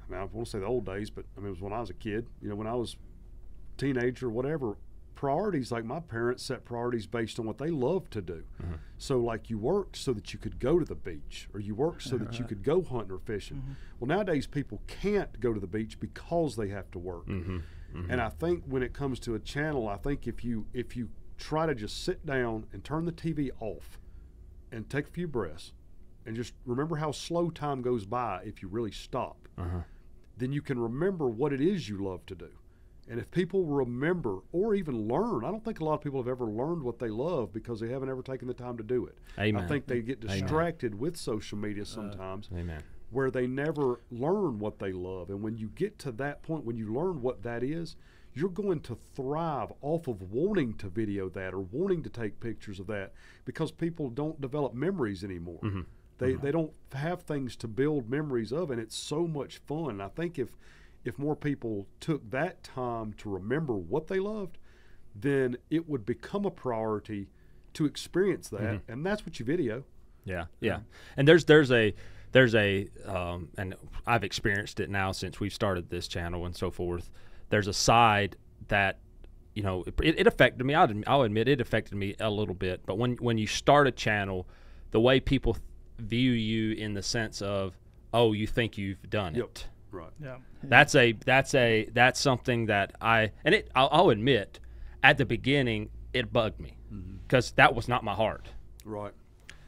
D: I mean, I won't say the old days, but I mean, it was when I was a kid. You know, when I was a teenager, whatever. Priorities, like my parents set priorities based on what they loved to do. So like you worked so that you could go to the beach, or you worked so that you could go hunting or fishing. Well, nowadays people can't go to the beach because they have to work. And I think when it comes to a channel, I think if you try to just sit down and turn the TV off and take a few breaths and just remember how slow time goes by if you really stop, then you can remember what it is you love to do. And if people remember or even learn, I don't think a lot of people have ever learned what they love because they haven't ever taken the time to do it.
A: Amen.
D: I think they get distracted with social media sometimes, where they never learn what they love. And when you get to that point, when you learn what that is, you're going to thrive off of wanting to video that or wanting to take pictures of that, because people don't develop memories anymore. They don't have things to build memories of, and it's so much fun. And I think if more people took that time to remember what they loved, then it would become a priority to experience that, and that's what you video.
A: Yeah. And there's a and I've experienced it now since we've started this channel and so forth. There's a side that, you know, it affected me. I'll admit it affected me a little bit. But when you start a channel, the way people view you in the sense of, oh, you think you've done it.
D: Right.
B: Yeah.
A: That's something that I'll admit, at the beginning it bugged me because that was not my heart.
D: Right.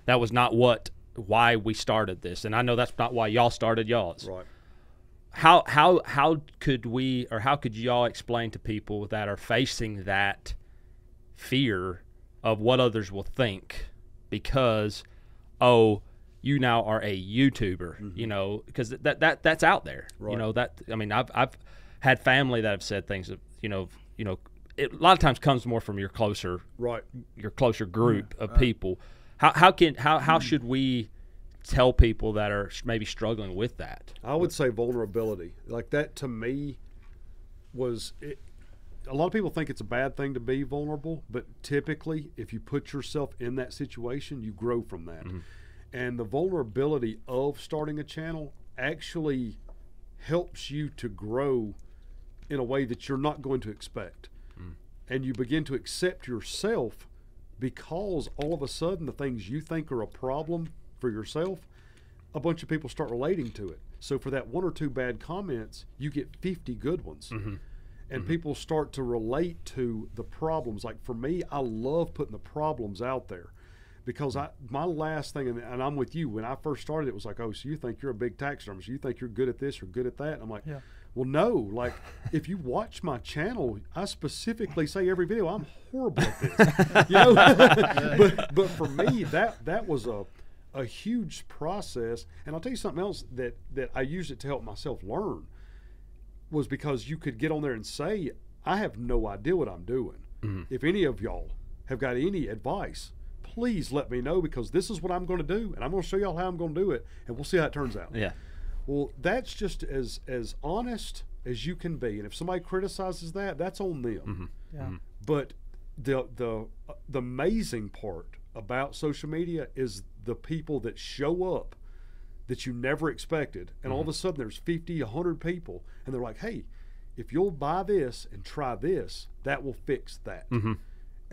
A: That was not why we started this, and I know that's not why y'all started y'all's.
D: Right.
A: How could we, or how could y'all explain to people that are facing that fear of what others will think because, oh, you now are a YouTuber, you know, because that's out there.
D: Right.
A: You know, I mean, I've had family that have said things that, you know, it a lot of times comes more from your closer group of people. How should we tell people that are maybe struggling with that?
D: I would say vulnerability. Like that to me was it. A lot of people think it's a bad thing to be vulnerable, but typically if you put yourself in that situation, you grow from that. And the vulnerability of starting a channel actually helps you to grow in a way that you're not going to expect. And you begin to accept yourself because all of a sudden the things you think are a problem for yourself, a bunch of people start relating to it. So for that 1 or 2 bad comments, you get 50 good ones. And people start to relate to the problems. Like for me, I love putting the problems out there because my last thing, and I'm with you, when I first started, it was like, oh, so you think you're a big taxidermist, you think you're good at this or good at that? And I'm like,
B: Yeah.
D: well, no, like if you watch my channel, I specifically say every video, I'm horrible at this, you know? but for me, that was a huge process. And I'll tell you something else that I used it to help myself learn was because you could get on there and say, I have no idea what I'm doing. If any of y'all have got any advice, please let me know because this is what I'm going to do. And I'm going to show y'all how I'm going to do it. And we'll see how it turns out.
A: Yeah.
D: Well, that's just as honest as you can be. And if somebody criticizes that, that's on them.
B: Yeah.
D: But the amazing part about social media is the people that show up that you never expected. And all of a sudden there's 50, 100 people. And they're like, hey, if you'll buy this and try this, that will fix that. And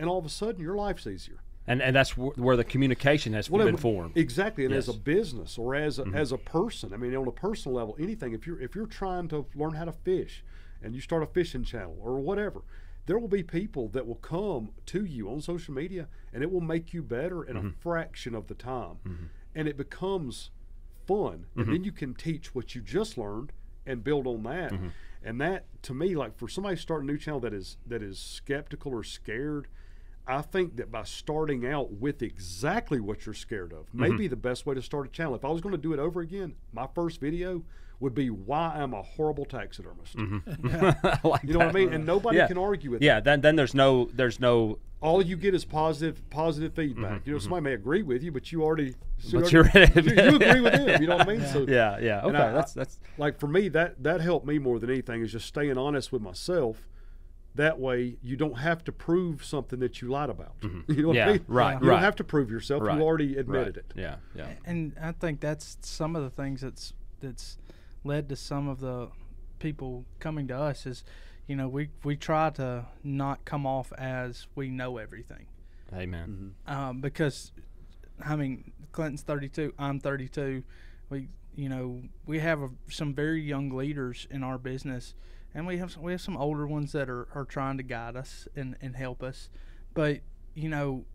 D: all of a sudden your life's easier.
A: And that's where the communication has been formed.
D: Exactly, and
A: Yes.
D: as a business or as a person, I mean, on a personal level, anything. If you're trying to learn how to fish, and you start a fishing channel or whatever, there will be people that will come to you on social media, and it will make you better in a fraction of the time, and it becomes fun. And then you can teach what you just learned and build on that. And that, to me, like for somebody starting a new channel that is skeptical or scared, I think that by starting out with exactly what you're scared of may be the best way to start a channel. If I was going to do it over again, my first video would be why I'm a horrible taxidermist.
A: I like
D: You know what I mean? And nobody can argue with
A: Yeah,
D: that.
A: then there's no
D: All you get is positive feedback. You know, somebody may agree with you, but you already you agree with them. You know what I mean? So
A: yeah.
D: and
A: Okay,
D: I-
A: that's
D: like for me, that helped me more than anything is just staying honest with myself. That way, you don't have to prove something that you lied about. You know what I mean?
A: Right,
D: You
A: right.
D: don't have to prove yourself.
A: Right,
D: You already admitted
A: right.
D: it.
A: Yeah.
B: And I think that's some of the things that's led to some of the people coming to us is, you know, we try to not come off as we know everything.
A: Amen.
B: Because, I mean, Clinton's 32, I'm 32. We have some very young leaders in our business, and we have some older ones that are trying to guide us and help us. But, you know,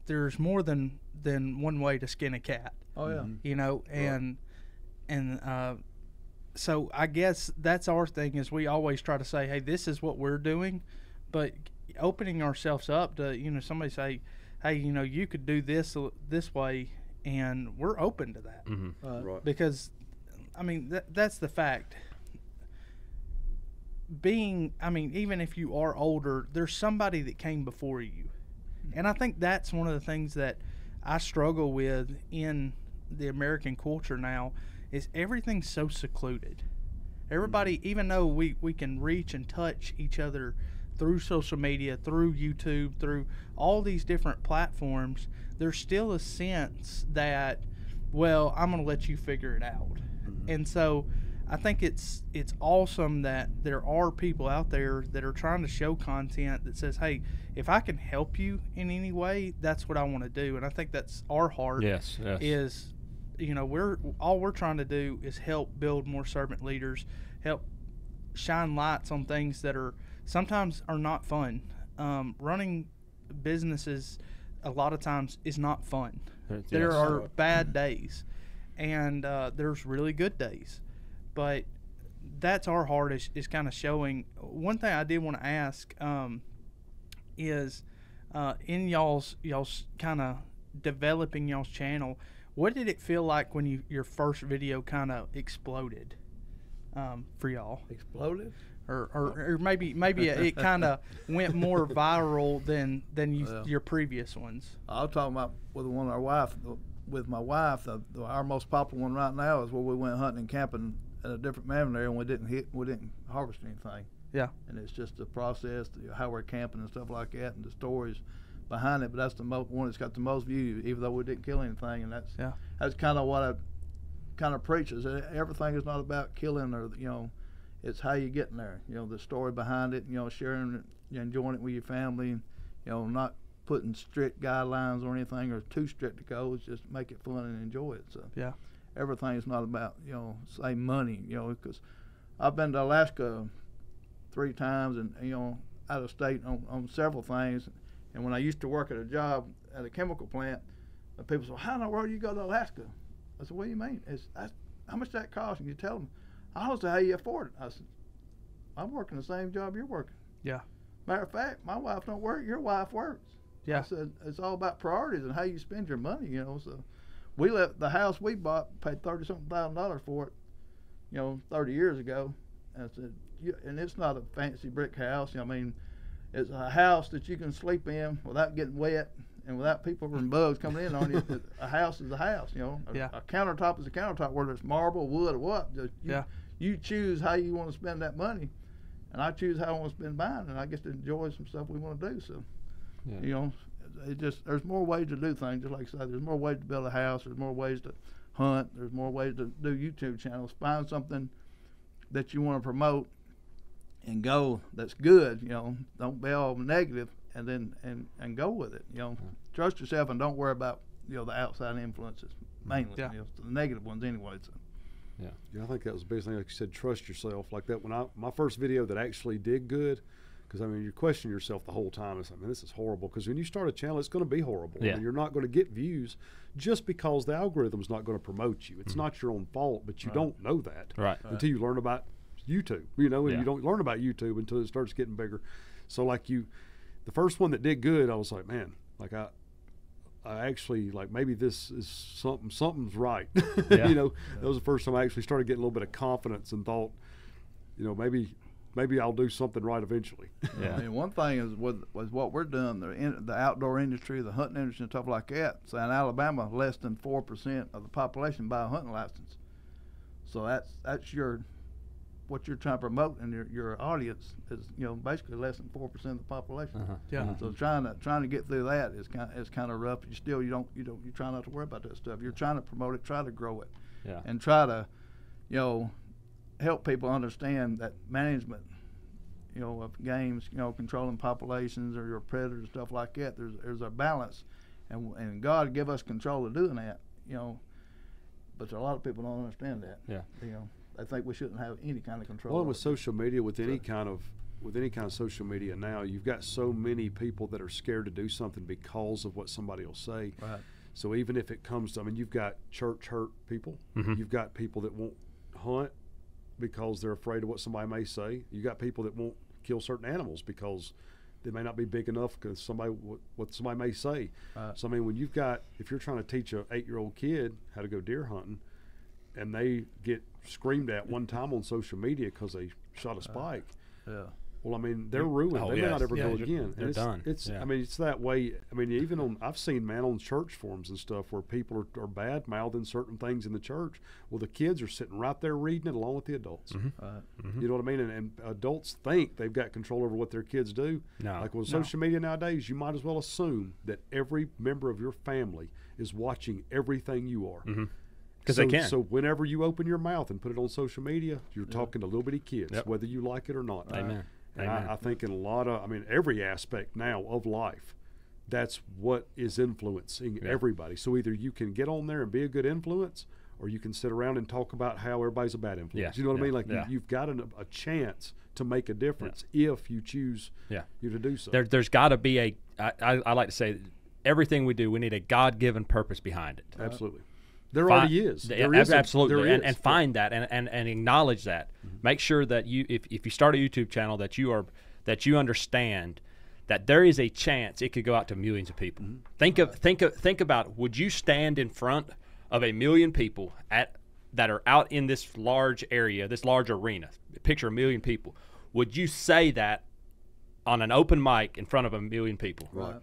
B: there's more than one way to skin a cat.
C: Oh yeah.
B: You know, so I guess that's our thing is we always try to say, hey, this is what we're doing, but opening ourselves up to, you know, somebody say, hey, you know, you could do this way, and we're open to that.
D: Right.
B: Because, I mean, that's the fact. Even if you are older, there's somebody that came before you. And I think that's one of the things that I struggle with in the American culture now is everything's so secluded. Everybody, even though we can reach and touch each other through social media, through YouTube, through all these different platforms, there's still a sense that, well, I'm going to let you figure it out. And so I think it's awesome that there are people out there that are trying to show content that says, hey, if I can help you in any way, that's what I want to do. And I think that's our heart.
A: Yes.
B: Is, you know, we're trying to do is help build more servant leaders, help shine lights on things that are sometimes are not fun. Running businesses a lot of times is not fun.
A: Yes.
B: There are bad days, and there's really good days, but that's our heart is kind of showing. One thing I did want to ask is in y'all's kind of developing y'all's channel, what did it feel like when your first video kind of exploded for y'all?
C: Exploded?
B: Or maybe it kind of went more viral than your previous ones.
C: I was talking about with my wife. Our most popular one right now is where we went hunting and camping at a different mountain area, and we didn't harvest anything.
B: Yeah.
C: And it's just the process, how we're camping and stuff like that, and the stories behind it. But that's the one that's got the most views, even though we didn't kill anything. And that's kind of what I kind of preach, is that everything is not about killing, or it's how you get in there. The story behind it. Sharing it, enjoying it with your family, and not putting strict guidelines or anything, or too strict to go. It's just make it fun and enjoy it. So
B: yeah,
C: everything is not about say money. Because I've been to Alaska 3 times, and out of state on several things. And when I used to work at a job at a chemical plant, people say, well, how in the world do you go to Alaska? I said, what do you mean? How much that cost? And you tell them, I don't know how you afford it. I said, I'm working the same job you're working.
B: Yeah.
C: Matter of fact, my wife don't work, your wife works.
B: Yeah.
C: I said, it's all about priorities and how you spend your money, So we left the house we bought, paid $30,000 for it, 30 years ago. And I said, and it's not a fancy brick house. It's a house that you can sleep in without getting wet and without people and bugs coming in on you. A house is a house, A countertop is a countertop, whether it's marble, wood, or what. You choose how you want to spend that money, and I choose how I want to spend mine, and I get to enjoy some stuff we want to do. So, there's more ways to do things. Just like I said, there's more ways to build a house. There's more ways to hunt. There's more ways to do YouTube channels. Find something that you want to promote and go that's good. Don't be all negative, and then and go with it. Trust yourself and don't worry about the outside influences mainly.
B: Yeah.
C: The negative ones anyway. So.
D: Yeah, I think that was the biggest thing. Like you said, trust yourself. Like that, when my first video that actually did good, because you question yourself the whole time. It's like, man, this is horrible. Because when you start a channel, it's going to be horrible.
A: Yeah.
D: And you're not going to get views just because the algorithm's not going to promote you. It's not your own fault, but you don't know that until you learn about YouTube. And you don't learn about YouTube until it starts getting bigger. So the first one that did good, I was like, man, like I actually, like, maybe this is something's right.
A: Yeah.
D: That was the first time I actually started getting a little bit of confidence and thought, maybe I'll do something right eventually.
A: Yeah.
C: One thing is was what we're doing, the outdoor industry, the hunting industry and stuff like that. So in Alabama, less than 4% of the population buy a hunting license. So that's what you're trying to promote, and your audience is basically less than 4% of the population.
B: Yeah.
C: So trying to get through that is kind of rough. You try not to worry about that stuff. You're trying to promote it, try to grow it, and try to help people understand that management of games, controlling populations or your predators, stuff like that. There's a balance, and God give us control of doing that. But a lot of people don't understand that.
A: Yeah.
C: I think we shouldn't have any kind of control.
D: Well, with social media, with any kind of social media now, you've got so many people that are scared to do something because of what somebody will say.
C: Right.
D: So even if it comes to, you've got church hurt people.
A: Mm-hmm.
D: You've got people that won't hunt because they're afraid of what somebody may say. You got people that won't kill certain animals because they may not be big enough because what somebody may say. So when if you're trying to teach a 8-year-old kid how to go deer hunting, and they get screamed at one time on social media because they shot a spike. Well, they're ruined. They may not ever go again.
A: They're done.
D: It's it's that way. Even I've seen on church forums and stuff where people are bad mouthing certain things in the church. Well, the kids are sitting right there reading it along with the adults.
A: Mm-hmm.
D: You know what I mean? And adults think they've got control over what their kids do.
A: No.
D: Like with social media nowadays, you might as well assume that every member of your family is watching everything you are.
A: Mm-hmm. Because they can.
D: So whenever you open your mouth and put it on social media, you're talking to little bitty kids, whether you like it or not.
A: Amen.
D: And I think in a lot of, every aspect now of life, that's what is influencing everybody. So either you can get on there and be a good influence, or you can sit around and talk about how everybody's a bad influence.
A: Yeah.
D: You know what I mean? Like you've got a chance to make a difference if you choose you to do so.
A: There's got to be I like to say everything we do, we need a God-given purpose behind it.
D: Absolutely. There already is.
A: There
D: is
A: absolutely.
D: there is.
A: And find that and acknowledge that. Make sure that if you start a YouTube channel that you understand that there is a chance it could go out to millions of people. Think about, would you stand in front of a million people that are out in this large area, this large arena? Picture a million people. Would you say that on an open mic in front of a million people?
C: Right.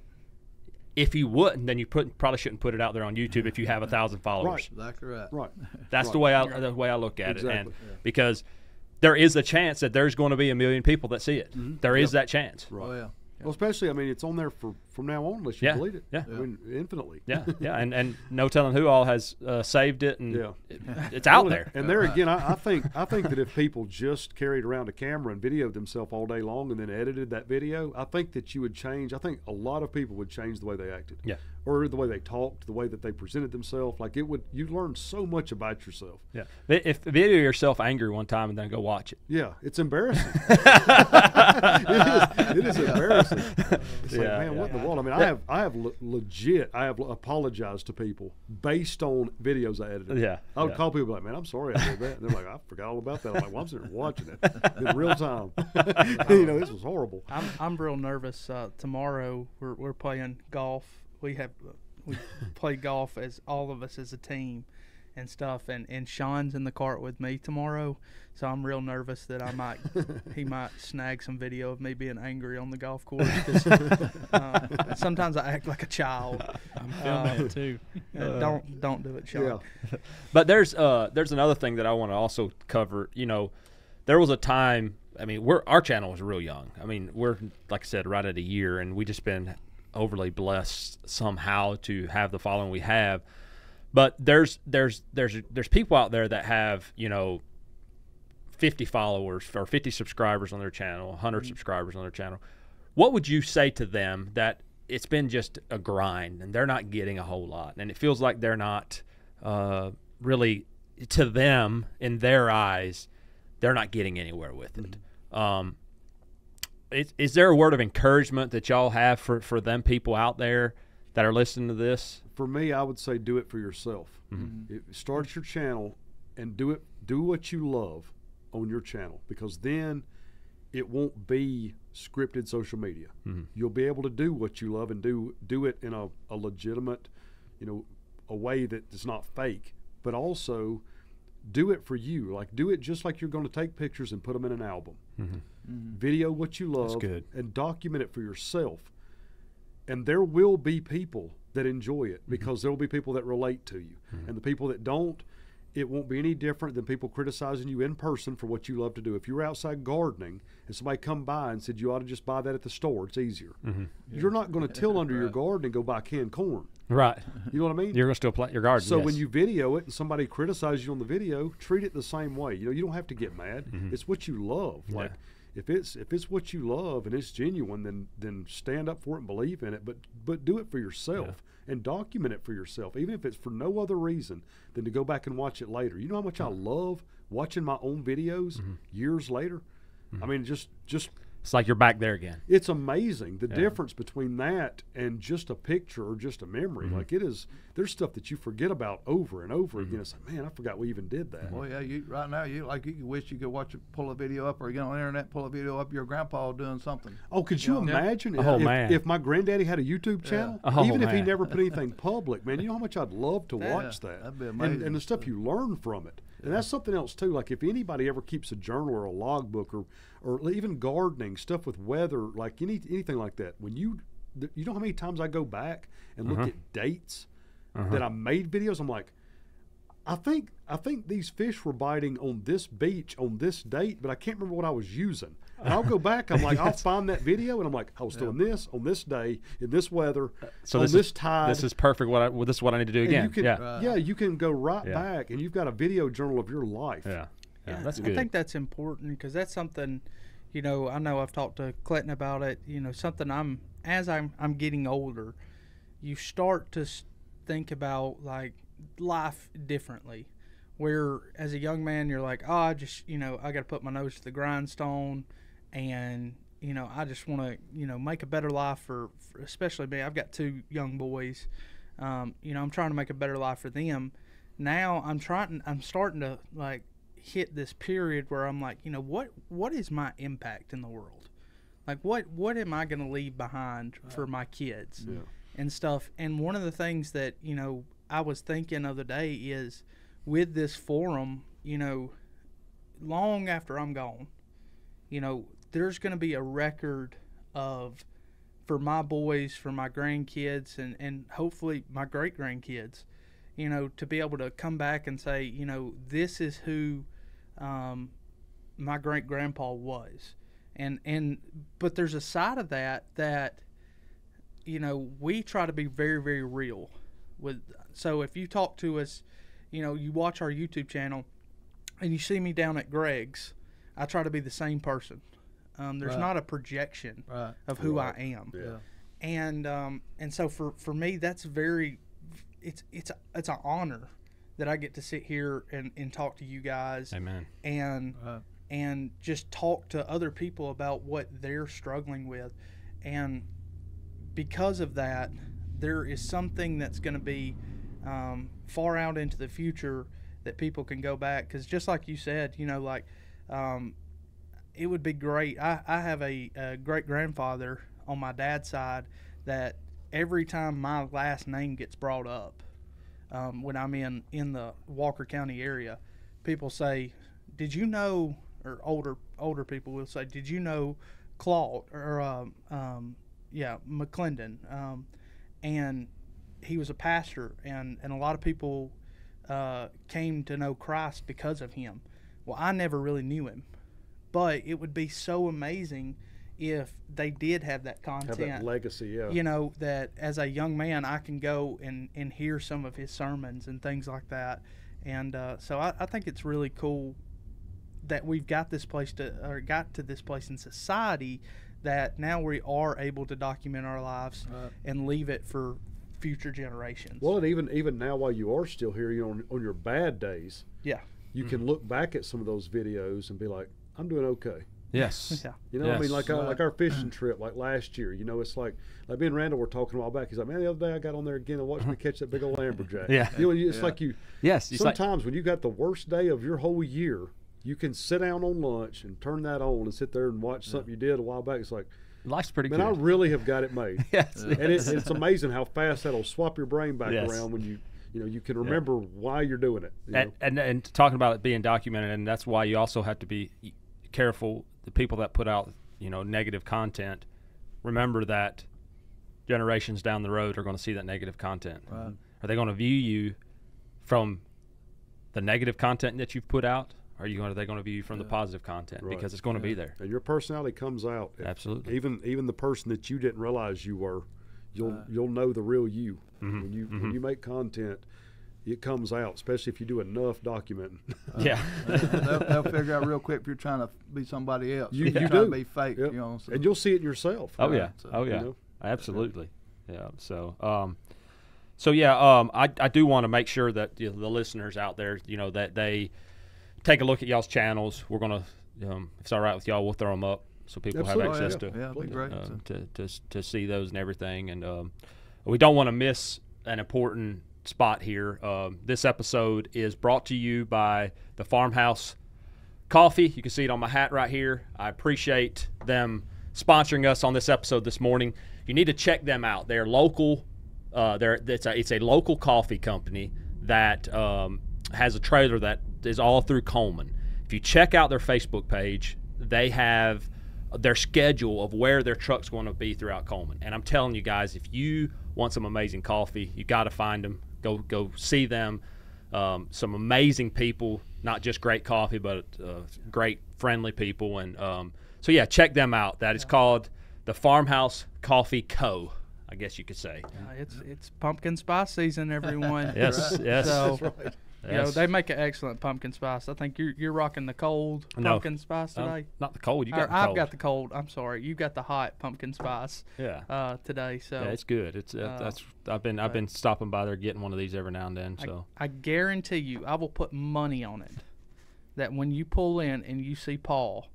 A: If you wouldn't, then you probably shouldn't put it out there on YouTube if you have 1,000 followers.
D: Right.
C: Exactly right.
D: Right.
A: That's the way I look at it,
D: Exactly.
A: and because there is a chance that there's going to be a million people that see it. There is that chance.
C: Oh yeah.
D: Well, especially, I mean, it's on there from now on unless you
A: Yeah.
D: delete it.
A: Yeah.
D: I mean, infinitely.
A: Yeah, and no telling who all has saved it, and
D: Yeah.
A: it's out there.
D: And there again, I think that if people just carried around a camera and videoed themselves all day long and then edited that video, I think that you would change. I think a lot of people would change the way they acted.
A: Yeah.
D: Or the way they talked, the way that they presented themselves. Like you'd learn so much about yourself.
A: Yeah. If video yourself angry one time and then go watch it.
D: Yeah, it's embarrassing. it is embarrassing. It's like, man, what in the world? I mean, I have legit apologized to people based on videos I edited.
A: Yeah,
D: I would
A: yeah.
D: call people like, man, I'm sorry I did that. And they're like, I forgot all about that. I'm like, well, I'm sitting here watching it in real time. This was horrible.
B: I'm real nervous. Tomorrow we're playing golf. We play golf as all of us as a team and stuff, and Sean's in the cart with me tomorrow, so I'm real nervous that he might snag some video of me being angry on the golf course, 'cause, sometimes I act like a child.
E: I'm feeling that too.
B: Don't do it, Sean.
D: Yeah.
A: But there's another thing that I want to also cover. There was a time. I mean, our channel was real young. I mean, we're, like I said, right at a year, and we just been overly blessed somehow to have the following we have. But there's people out there that have 50 followers or 50 subscribers on their channel, 100 subscribers on their channel. What would you say to them that it's been just a grind and they're not getting a whole lot, and it feels like they're not really, to them, in their eyes, they're not getting anywhere with it? Is there a word of encouragement that y'all have for them people out there that are listening to this?
D: For me, I would say do it for yourself. Start your channel and do what you love on your channel, because then it won't be scripted social media. You'll be able to do what you love and do it in a legitimate, a way that is not fake, but also do it for you. Like, do it just like you're going to take pictures and put them in an album. Video what you love.
A: That's good.
D: And document it for yourself. And there will be people that enjoy it, because there will be people that relate to you. And the people that don't, it won't be any different than people criticizing you in person for what you love to do. If you were outside gardening and somebody come by and said you ought to just buy that at the store, it's easier. You're not going to till under your garden and go buy canned corn.
A: Right.
D: You know what I mean?
A: You're going to still plant your garden.
D: So
A: yes.
D: when you video it and somebody criticizes you on the video, treat it the same way. You don't have to get mad. It's what you love. Like, if it's what you love and it's genuine, then stand up for it and believe in it. But do it for yourself and document it for yourself, even if it's for no other reason than to go back and watch it later. You know how much I love watching my own videos years later? I mean, just
A: it's like you're back there again.
D: it's amazing the difference between that and just a picture or just a memory. Like, there's stuff that you forget about over and over again. It's like, man, I forgot we even did that.
C: Well, yeah, right now you wish you could pull a video up, or get on the internet, pull a video up of your grandpa doing something.
D: Oh, could you imagine
A: man.
D: if my granddaddy had a YouTube channel,
A: Oh,
D: even if he
A: man.
D: never put anything public, man, you know how much I'd love to watch that.
C: That'd be amazing.
D: And the stuff you learn from it. And that's something else too. Like, if anybody ever keeps a journal or a logbook or even gardening stuff with weather, like anything like that, when you know how many times I go back and look at dates that I made videos, I'm like, I think these fish were biting on this beach on this date, but I can't remember what I was using. And I'll go back, I'm like, I'll find that video, and I'm like, I was doing this on this day in this weather,
A: So
D: on this tide.
A: This is perfect. This is what I need to do
D: And
A: again.
D: you can, you can go right
A: Yeah.
D: back, and you've got a video journal of your life.
A: Yeah. That's
B: I
A: good.
B: think that's important, because that's something, I know I've talked to Clinton about it. Something as I'm getting older, you start to think about like life differently. Where as a young man, you're like, I got to put my nose to the grindstone, and I just want to, make a better life for especially me. I've got 2 young boys. I'm trying to make a better life for them. Now I'm starting to like hit this period where I'm like, what is my impact in the world? Like what am I going to leave behind for my kids and stuff? And one of the things that, I was thinking the other day is with this forum, long after I'm gone, there's going to be a record for my boys, for my grandkids, and hopefully my great-grandkids, to be able to come back and say, this is who my great-grandpa was. But there's a side of that, we try to be very, very real. So if you talk to us, you watch our YouTube channel and you see me down at Greg's, I try to be the same person. There's not a projection of who I am.
C: Yeah.
B: And so for me, that's it's an honor that I get to sit here and talk to you guys.
A: Amen.
B: And just talk to other people about what they're struggling with. And because of that, there is something that's going to be far out into the future that people can go back. Because just like you said, it would be great. I have a great-grandfather on my dad's side that every time my last name gets brought up, when I'm in the Walker County area, people say, did you know, or older people will say, did you know Claude, or McClendon? And he was a pastor, and a lot of people came to know Christ because of him. Well, I never really knew him, but it would be so amazing if they did have that content.
D: Have that legacy, yeah.
B: That as a young man, I can go and hear some of his sermons and things like that. And so I think it's really cool that we've got to this place in society that now we are able to document our lives and leave it for future generations.
D: Well, and even now, while you are still here, on your bad days, you can look back at some of those videos and be like, I'm doing okay.
A: Yes.
B: Yeah.
D: I mean, like our fishing trip, like last year. It's like me and Randall were talking a while back. He's like, man, the other day I got on there again and watched me catch that big old amberjack.
A: Yeah.
D: It's like you.
A: Yes.
D: Sometimes when you got the worst day of your whole year, you can sit down on lunch and turn that on and sit there and watch something you did a while back. It's like,
A: life's pretty
D: man,
A: good.
D: I really have got it made.
A: Yes.
D: And it's amazing how fast that'll swap your brain back around when you can remember why you're doing it.
A: And talking about it being documented, and that's why you also have to be careful. The people that put out negative content, remember that generations down the road are going to see that negative content.
C: Right.
A: Are they going to view you from the negative content that you've put out? Or are they going to view you from the positive content?
D: Right.
A: Because it's going to be there.
D: And your personality comes out.
A: Absolutely.
D: Even the person that you didn't realize you were, you'll know the real you. When you make content, it comes out, especially if you do enough documenting.
A: Yeah.
C: They'll figure out real quick if you're trying to be somebody else.
D: You
C: trying
D: do.
C: to be fake,
D: Yep.
C: So.
D: And you'll see it yourself.
A: Oh, yeah.
C: So,
A: Oh, yeah. Absolutely. Yeah. So, I do want to make sure that the listeners out there, that they take a look at y'all's channels. We're going to, if it's all right with y'all, we'll throw them up so people have access to
C: it'd be great.
A: to see those and everything. And we don't want to miss an important spot here. This episode is brought to you by the Farmhouse Coffee. You can see it on my hat right here. I appreciate them sponsoring us on this episode this morning. You need to check them out. They're local. It's a local coffee company that has a trailer that is all through Coleman. If you check out their Facebook page, they have their schedule of where their truck's going to be throughout Coleman. And I'm telling you guys, if you want some amazing coffee, you got to find them. Go see them. Some amazing people, not just great coffee, but great friendly people. And so yeah, check them out. That is called the Farmhouse Coffee Co., I guess you could say.
B: It's pumpkin spice season, everyone.
A: Yes.
B: So,
D: That's right.
B: they make an excellent pumpkin spice. I think you're rocking the cold pumpkin spice today.
A: Not the cold. You got the cold.
B: I've got the cold. I'm sorry. You got the hot pumpkin spice.
A: Yeah.
B: Today. So
A: yeah, it's good. It's I've been stopping by there getting one of these every now and then. So
B: I guarantee you, I will put money on it that when you pull in and you see Paul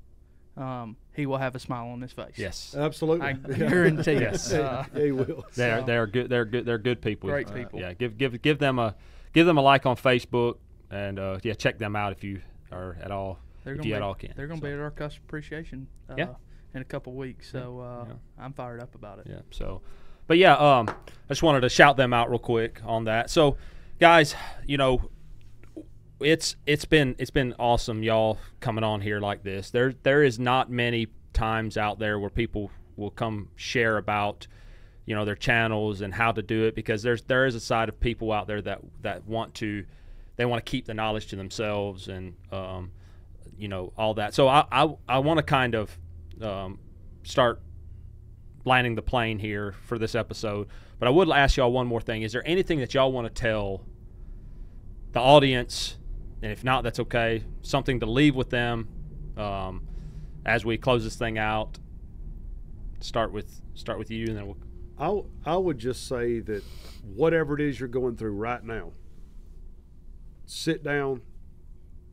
B: he will have a smile on his face.
A: Yes.
D: Absolutely.
B: I guarantee it.
A: Yes.
D: Yeah, he will.
A: They're good. They're good people.
B: Great people.
A: Yeah. Give them a like on Facebook, and check them out if you are at all. If you at all can.
B: They're going to be at our customer appreciation in a couple weeks, so I'm fired up about it.
A: Yeah. So, but yeah, I just wanted to shout them out real quick on that. So, guys, it's been awesome, y'all coming on here like this. There is not many times out there where people will come share about their channels and how to do it, because there is a side of people out there that want to keep the knowledge to themselves and all that. So I want to kind of start landing the plane here for this episode, but I would ask y'all one more thing. Is there anything that y'all want to tell the audience, and if not, that's okay, something to leave with them as we close this thing out? Start with you, and then
D: I would just say that whatever it is you're going through right now, sit down,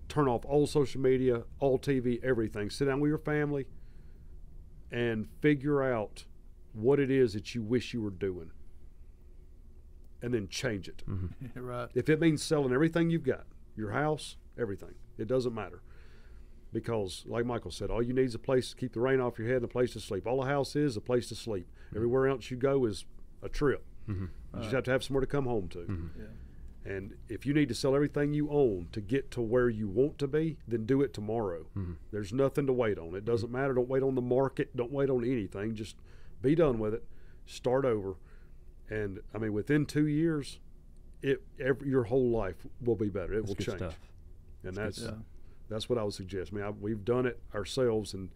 D: turn off all social media, all TV, everything. Sit down with your family and figure out what it is that you wish you were doing, and then change it.
A: Mm-hmm.
C: Right.
D: If it means selling everything you've got, your house, everything, it doesn't matter. Because, like Michael said, all you need is a place to keep the rain off your head and a place to sleep. All a house is a place to sleep. Mm-hmm. Everywhere else you go is a trip. Mm-hmm. You just have to have somewhere to come home to.
A: Mm-hmm.
C: Yeah.
D: And if you need to sell everything you own to get to where you want to be, then do it tomorrow. Mm-hmm. There's nothing to wait on. It doesn't matter. Don't wait on the market. Don't wait on anything. Just be done with it. Start over. And, I mean, within 2 years, your whole life will be better. It will change.
A: Stuff.
D: And that's what I would suggest. I mean, we've done it ourselves and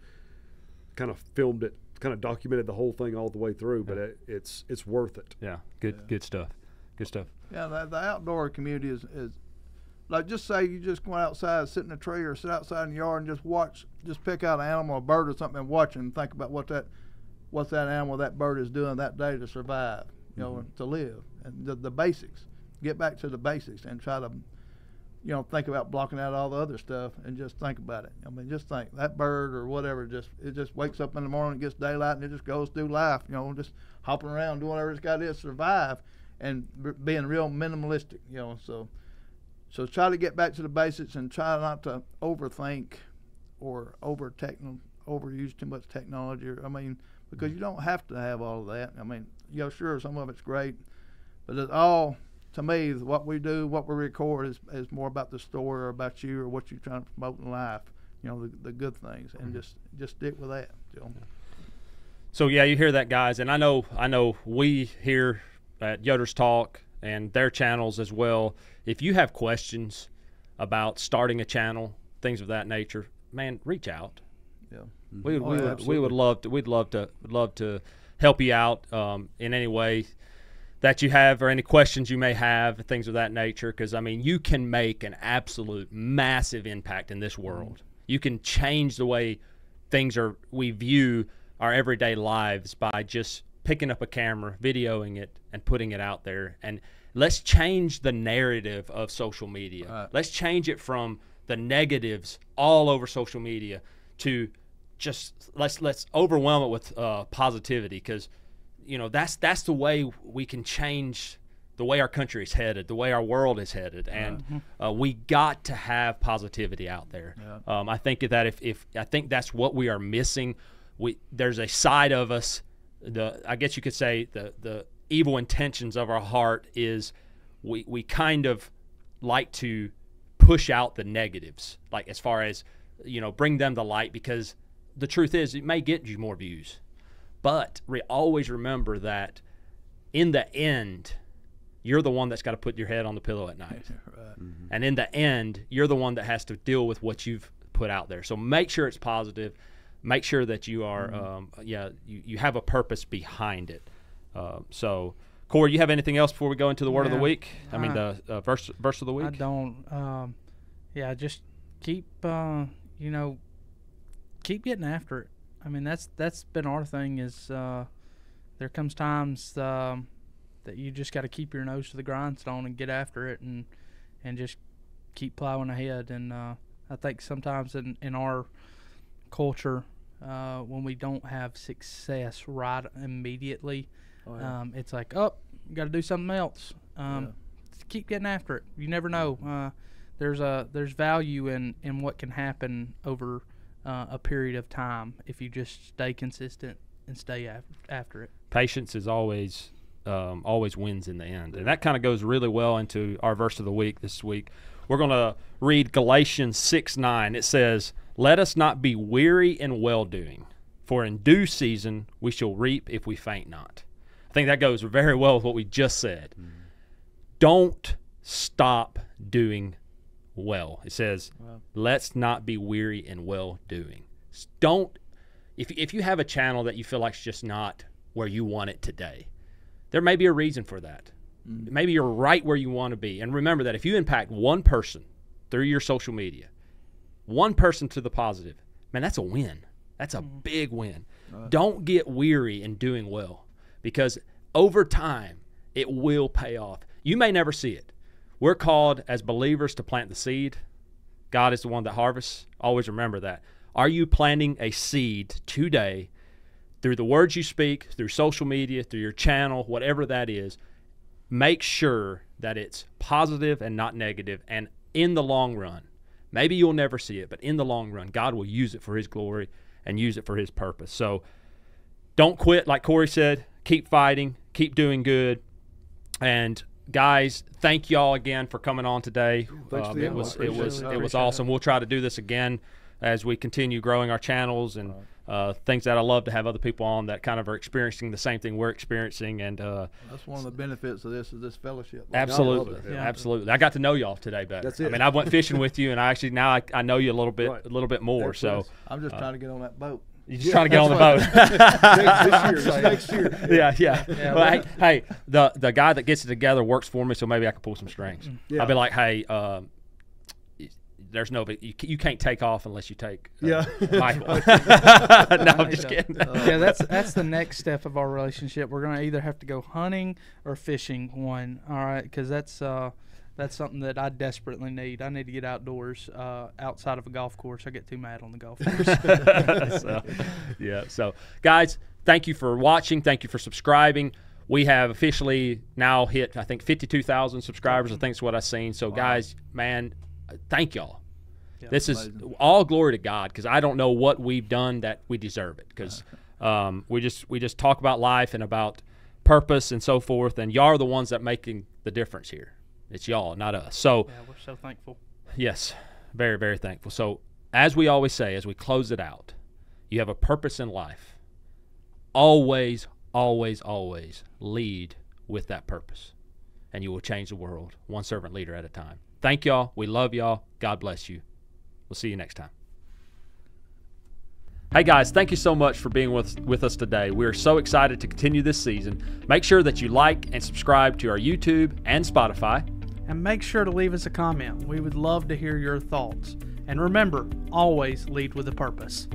D: kind of filmed it, kind of documented the whole thing all the way through, but it's worth it.
A: Yeah, good stuff. Good stuff.
C: Yeah, the outdoor community is like, just say you just go outside, sit in a tree or sit outside in the yard and just pick out an animal, a bird or something, and watch it and think about what that animal, that bird is doing that day to survive, to live, and the basics. Get back to the basics and try to, think about blocking out all the other stuff and just think about it. I mean, just think that bird or whatever, it just wakes up in the morning, it gets daylight, and it just goes through life, just hopping around, doing whatever it's got to do to survive, and being real minimalistic, So try to get back to the basics and try not to overthink or overuse too much technology. Because you don't have to have all of that. I mean, sure, some of it's great, but it's all, to me, what we do, what we record is more about the story or about you or what you're trying to promote in life, the good things, and just stick with that.
A: So yeah, you hear that, guys, and I know we here at Yoders Talk and their channels as well. If you have questions about starting a channel, things of that nature, man, reach out.
C: Yeah,
A: we'd love to help you out in any way that you have, or any questions you may have, things of that nature. Because I mean, you can make an absolute massive impact in this world. You can change the way we view our everyday lives by just picking up a camera, videoing it, and putting it out there. And let's change the narrative of social media.
C: Right.
A: Let's change it from the negatives all over social media to just let's overwhelm it with positivity, because that's the way we can change the way our country is headed, the way our world is headed, and we got to have positivity out there. Yeah. I think that if I think that's what we are missing. There's a side of us, I guess you could say the evil intentions of our heart is we kind of like to push out the negatives, like as far as bring them to light, because the truth is it may get you more views, but always remember that in the end you're the one that's got to put your head on the pillow at night. Right. Mm-hmm. And in the end you're the one that has to deal with what you've put out there. So make sure it's positive. Make sure that you are, you have a purpose behind it. So, Corey, you have anything else before we go into the word of the week? I mean, the verse of the week.
B: I don't. Just keep, keep getting after it. I mean, that's been our thing. Is there comes times that you just got to keep your nose to the grindstone and get after it, and just keep plowing ahead. And I think sometimes in our culture, when we don't have success right immediately.
C: Oh, yeah.
B: It's like, oh, got to do something else. Keep getting after it. You never know. There's value in what can happen over a period of time if you just stay consistent and stay after it.
A: Patience is always wins in the end. And that kind of goes really well into our verse of the week this week. We're going to read Galatians 6:9. It says, "Let us not be weary in well-doing, for in due season we shall reap if we faint not." I think that goes very well with what we just said. Mm-hmm. Don't stop doing well. It says, let's not be weary in well-doing. Don't, if you have a channel that you feel like it's just not where you want it today, there may be a reason for that. Mm-hmm. Maybe you're right where you want to be. And remember that if you impact one person through your social media, one person to the positive, man, that's a win. That's a big win. Don't get weary in doing well, because over time it will pay off. You may never see it. We're called as believers to plant the seed. God is the one that harvests. Always remember that. Are you planting a seed today through the words you speak, through social media, through your channel, whatever that is? Make sure that it's positive and not negative. And in the long run, maybe you'll never see it, but in the long run, God will use it for His glory and use it for His purpose. So don't quit, like Corey said. Keep fighting. Keep doing good. And guys, thank y'all again for coming on today. It was awesome. We'll try to do this again as we continue growing our channels and things that I love to have other people on that kind of are experiencing the same thing we're experiencing. And
C: that's one of the benefits of this, is this fellowship.
A: Absolutely, absolutely. I got to know y'all today better.
D: That's it.
A: I mean, I went fishing with you, and I know you a little bit more.
D: That's
A: so
C: I'm just trying to get on that boat.
A: You're just trying to get on the boat.
D: Next year.
A: Yeah. Well, hey, the guy that gets it together works for me, so maybe I can pull some strings. Yeah. I'll be like, hey, there's no, you can't take off unless you take Michael. No, I'm just kidding.
B: Yeah, that's the next step of our relationship. We're gonna either have to go hunting or fishing one. All right, because that's something that I desperately need. I need to get outdoors, outside of a golf course. I get too mad on the golf course.
A: So guys, thank you for watching. Thank you for subscribing. We have officially now hit, I think, 52,000 subscribers. I think is what I've seen. So guys, man, thank y'all. Yeah, this is all glory to God, because I don't know what we've done that we deserve it, because we just talk about life and about purpose and so forth, and y'all are the ones that making the difference here. It's y'all, not us. So
B: yeah, we're so thankful.
A: Yes, very, very thankful. So as we always say, as we close it out, you have a purpose in life. Always, always, always lead with that purpose, and you will change the world one servant leader at a time. Thank y'all. We love y'all. God bless you. We'll see you next time. Hey guys, thank you so much for being with us today. We are so excited to continue this season. Make sure that you like and subscribe to our YouTube and Spotify.
B: And make sure to leave us a comment. We would love to hear your thoughts. And remember, always lead with a purpose.